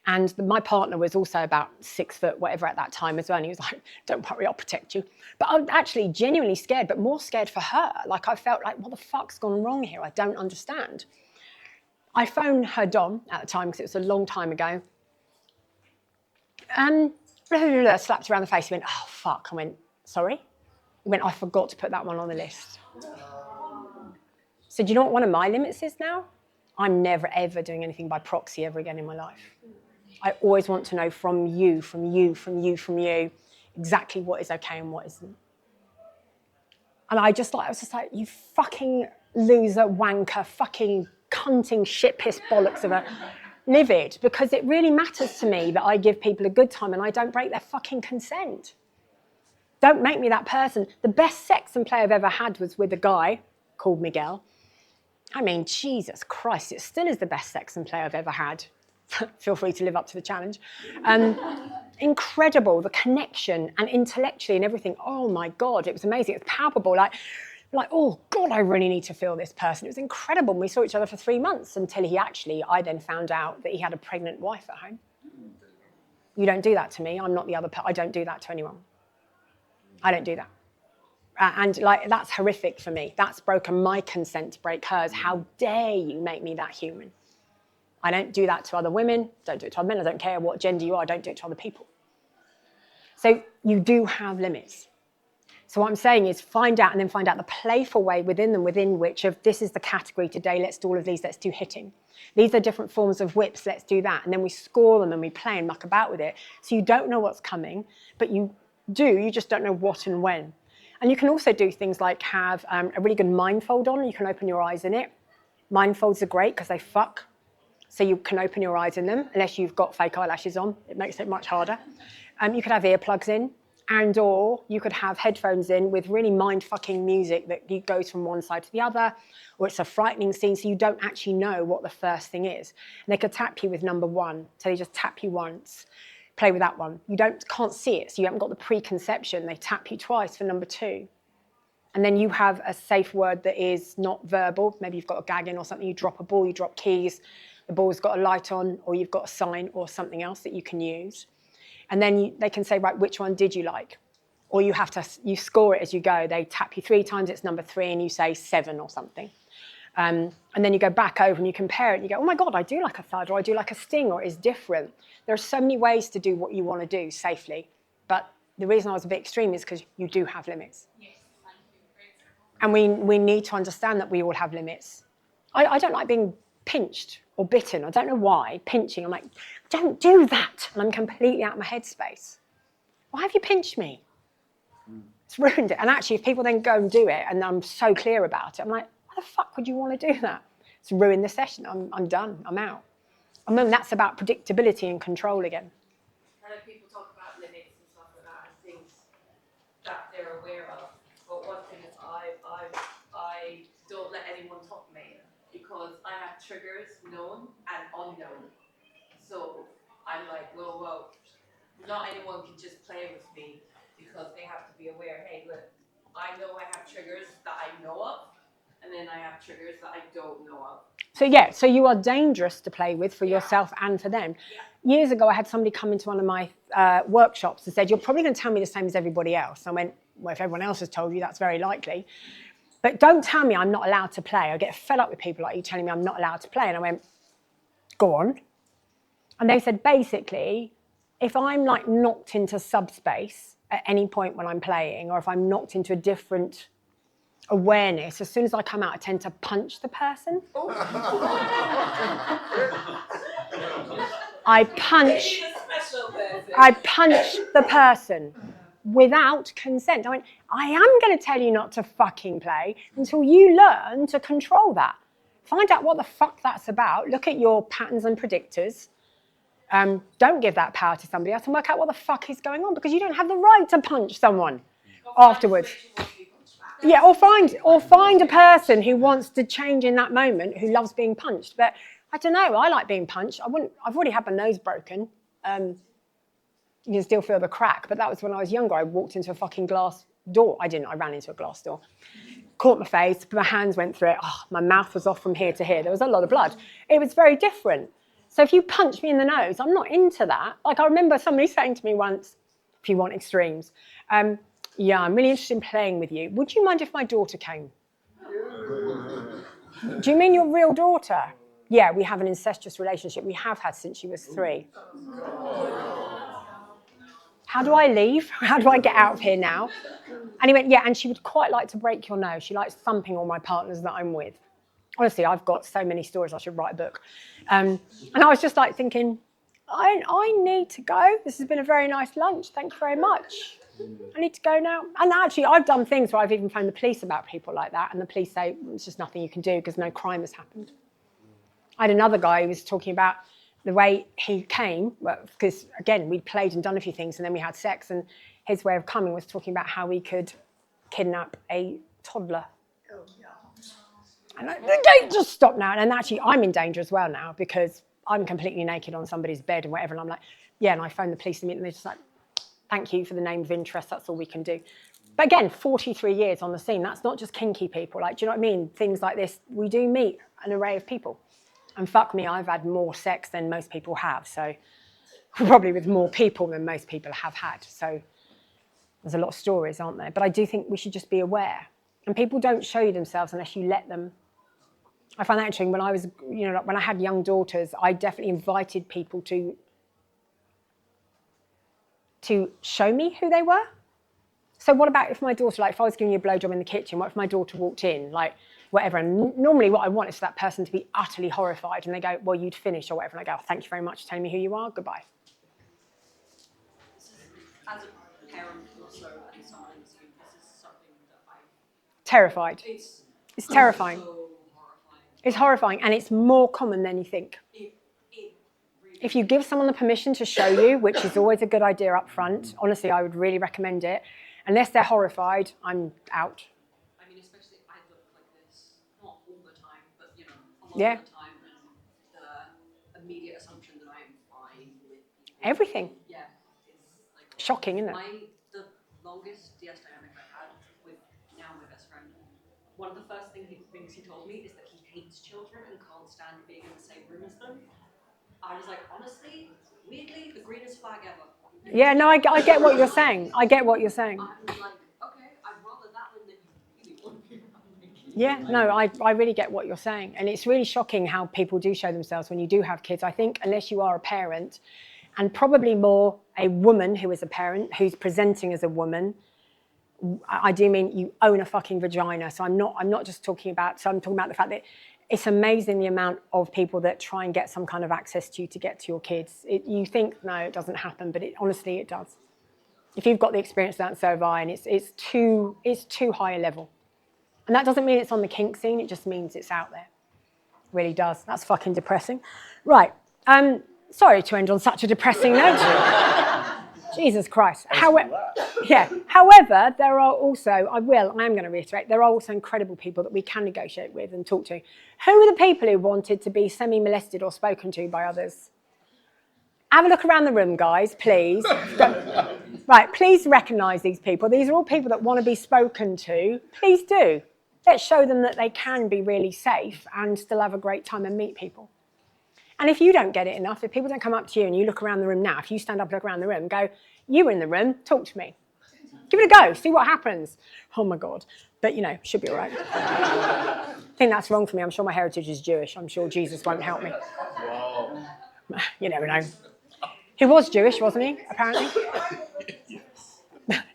And my partner was also about 6 foot, whatever at that time as well. And he was like, don't worry, I'll protect you. But I'm actually genuinely scared, but more scared for her. Like I felt like, what the fuck's gone wrong here? I don't understand. I phoned her Dom at the time because it was a long time ago. Slapped around the face. He went, oh, fuck. I went, sorry? He went, I forgot to put that one on the list. So do you know what one of my limits is now? I'm never, ever doing anything by proxy ever again in my life. I always want to know from you, exactly what is okay and what isn't. And I was just like, you fucking loser, wanker, fucking cunting, shit piss bollocks of a livid, because it really matters to me that I give people a good time and I don't break their fucking consent. Don't make me that person. The best sex and play I've ever had was with a guy called Miguel. I mean, Jesus Christ, it still is the best sex and play I've ever had. Feel free to live up to the challenge. Incredible, the connection and intellectually and everything. Oh my God, it was amazing. It was palpable. Like, oh God, I really need to feel this person. It was incredible. And we saw each other for 3 months until I then found out that he had a pregnant wife at home. You don't do that to me. I'm not the other person. I don't do that to anyone. I don't do that. And like, that's horrific for me. That's broken my consent to break hers. How dare you make me that human? I don't do that to other women. Don't do it to other men. I don't care what gender you are. I don't do it to other people. So you do have limits. So what I'm saying is find out the playful way within them, within which of this is the category today, let's do all of these, let's do hitting. These are different forms of whips, let's do that. And then we score them and we play and muck about with it. So you don't know what's coming, but you just don't know what and when. And you can also do things like have a really good mindfold on. You can open your eyes in it. Mindfolds are great because they fuck. So you can open your eyes in them, unless you've got fake eyelashes on. It makes it much harder. You could have earplugs in, or you could have headphones in with really mind-fucking music that goes from one side to the other, or it's a frightening scene, so you don't actually know what the first thing is. And they could tap you with number 1. So they just tap you once. Play with that one. You can't see it, so you haven't got the preconception. They tap you twice for number 2. And then you have a safe word that is not verbal. Maybe you've got a gag in or something. You drop a ball, you drop keys. The ball's got a light on, or you've got a sign or something else that you can use. And then they can say, right, which one did you like? Or you score it as you go. They tap you 3 times, it's number 3, and you say 7 or something. And then you go back over and you compare it and you go, oh my God, I do like a thud, or I do like a sting, or it's different. There are so many ways to do what you want to do safely. But the reason I was a bit extreme is because you do have limits. Yes, thank you. And we need to understand that we all have limits. I don't like being pinched or bitten. I don't know why. Pinching, I'm like, don't do that. And I'm completely out of my headspace. Why have you pinched me? It's ruined it. And actually, if people then go and do it, and I'm so clear about it, I'm like, why the fuck would you want to do that? It's ruined the session. I'm done. I'm out. And then that's about predictability and control again. I know people talk about limits and stuff like that and things that they're aware of. But one thing is I don't let anyone top me because I have triggers known and unknown. So I'm like, whoa, not anyone can just play with me because they have to be aware, hey, look, I know I have triggers that I know of, and then I have triggers that I don't know of. So you are dangerous to play with for yourself and for them. Yeah. Years ago, I had somebody come into one of my workshops and said, you're probably going to tell me the same as everybody else. I went, well, if everyone else has told you, that's very likely. But don't tell me I'm not allowed to play. I get fed up with people like you telling me I'm not allowed to play. And I went, go on. And they said, basically, if I'm like knocked into subspace at any point when I'm playing, or if I'm knocked into a different awareness, as soon as I come out, I tend to punch the person. I punch the person without consent. I went, I am going to tell you not to fucking play until you learn to control that. Find out what the fuck that's about. Look at your patterns and predictors. Don't give that power to somebody else and work out what the fuck is going on, because you don't have the right to punch someone afterwards. Yeah, or find a person who wants to change in that moment, who loves being punched. But I don't know, I like being punched. I've already had my nose broken. You can still feel the crack, but that was when I was younger. I walked into a fucking glass door. I ran into a glass door. Caught my face, my hands went through it. Oh, my mouth was off from here to here. There was a lot of blood. It was very different. So if you punch me in the nose, I'm not into that. Like I remember somebody saying to me once, if you want extremes, yeah, I'm really interested in playing with you. Would you mind if my daughter came? Do you mean your real daughter? Yeah, we have an incestuous relationship. We have had since she was 3. How do I leave? How do I get out of here now? And he went, yeah, and she would quite like to break your nose. She likes thumping all my partners that I'm with. Honestly, I've got so many stories, I should write a book. And I was just like thinking, I need to go. This has been a very nice lunch. Thank you very much. I need to go now. And actually, I've done things where I've even phoned the police about people like that. And the police say, it's just nothing you can do because no crime has happened. I had another guy who was talking about the way he came, because again, we'd played and done a few things and then we had sex, and his way of coming was talking about how we could kidnap a toddler. Oh, yeah. And I just stop now. And actually, I'm in danger as well now because I'm completely naked on somebody's bed and whatever. And I'm like, yeah, and I phoned the police to meet them. They're just like, thank you for the name of interest. That's all we can do. But again, 43 years on the scene. That's not just kinky people. Like, do you know what I mean? Things like this, we do meet an array of people. And fuck me, I've had more sex than most people have. So probably with more people than most people have had. So there's a lot of stories, aren't there? But I do think we should just be aware. And people don't show you themselves unless you let them. I find that interesting. When I was, when I had young daughters, I definitely invited people to show me who they were. So what about if my daughter, like if I was giving you a blowjob in the kitchen, what if my daughter walked in, like whatever, and normally what I want is for that person to be utterly horrified and they go, well, you'd finished or whatever, and I go, oh, thank you very much for telling me who you are, goodbye. As a parent also and someone in this room, this is something that Terrified. It's terrifying. So horrifying. It's horrifying, and it's more common than you think. It really If you give someone the permission to show you, which is always a good idea up front, honestly, I would really recommend it. Unless they're horrified, I'm out. I mean, especially I look like this, not all the time, but a lot Yeah. of the time, and the immediate assumption that I am fine with people. Everything. Yeah, is like Shocking, isn't it? The longest DS dynamic I had with now my best friend. One of the first things he told me is that he hates children and can't stand being in the same room as them. I was like, honestly, weirdly, the greenest flag ever. Yeah, no, I get what you're saying. I get what you're saying. I'm like, okay, I'd rather that one than you really want to be around me. Yeah, no, I really get what you're saying. And it's really shocking how people do show themselves when you do have kids. I think unless you are a parent, and probably more a woman who is a parent, who's presenting as a woman, I do mean you own a fucking vagina. So I'm not just talking about, so I'm talking about the fact that it's amazing the amount of people that try and get some kind of access to you to get to your kids. You think, no, it doesn't happen, but honestly, it does. If you've got the experience of that, so have I, and it's too high a level. And that doesn't mean it's on the kink scene, it just means it's out there. It really does. That's fucking depressing. Right, sorry to end on such a depressing note. Jesus Christ. However, there are also, I am going to reiterate, there are also incredible people that we can negotiate with and talk to. Who are the people who wanted to be semi-molested or spoken to by others? Have a look around the room, guys, please. Right, please recognise these people. These are all people that want to be spoken to. Please do. Let's show them that they can be really safe and still have a great time and meet people. And if you don't get it enough, if people don't come up to you and you look around the room now, if you stand up and look around the room and go, you were in the room, talk to me. Give it a go, see what happens. Oh my God. But should be all right. I think that's wrong for me. I'm sure my heritage is Jewish. I'm sure Jesus won't help me. Wow. You never know. He was Jewish, wasn't he, apparently?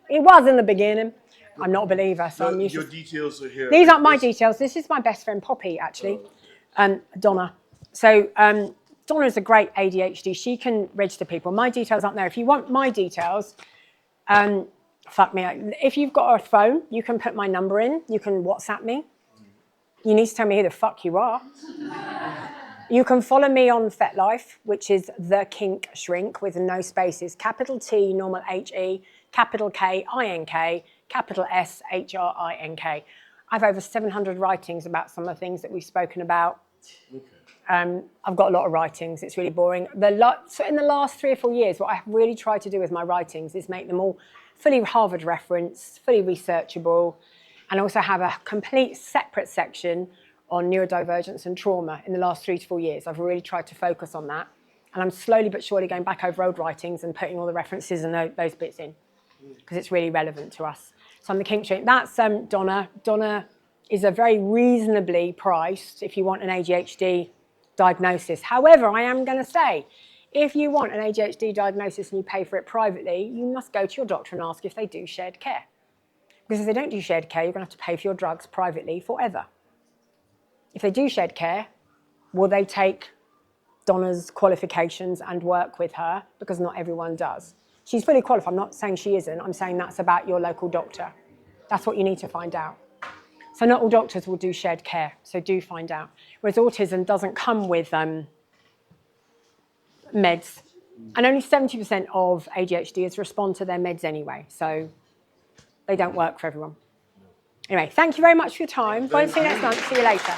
He was in the beginning. I'm not a believer, so I'm useless. Your details are here. These aren't my details. This is my best friend, Poppy, actually. Donna. So Donna is a great ADHD. She can register people. My details aren't there. If you want my details, fuck me. If you've got a phone, you can put my number in. You can WhatsApp me. You need to tell me who the fuck you are. You can follow me on FetLife, which is The Kink Shrink with no spaces. Capital T, normal H-E, capital K, I-N-K, capital S, H-R-I-N-K. I have over 700 writings about some of the things that we've spoken about. Okay. I've got a lot of writings. It's really boring. So in the last 3 or 4 years, what I've really tried to do with my writings is make them all fully Harvard reference, fully researchable, and also have a complete separate section on neurodivergence and trauma in the last 3 to 4 years. I've really tried to focus on that. And I'm slowly but surely going back over old writings and putting all the references and those bits in, because it's really relevant to us. So I'm the kink treatment. That's Donna. Donna is a very reasonably priced if you want an ADHD diagnosis. However, I am going to say, if you want an ADHD diagnosis and you pay for it privately, you must go to your doctor and ask if they do shared care. Because if they don't do shared care, you're going to have to pay for your drugs privately forever. If they do shared care, will they take Donna's qualifications and work with her? Because not everyone does. She's fully qualified. I'm not saying she isn't. I'm saying that's about your local doctor. That's what you need to find out. So not all doctors will do shared care, so do find out. Whereas autism doesn't come with meds. And only 70% of ADHDers respond to their meds anyway, so they don't work for everyone. Anyway, thank you very much for your time. Won't see you next month. See you later.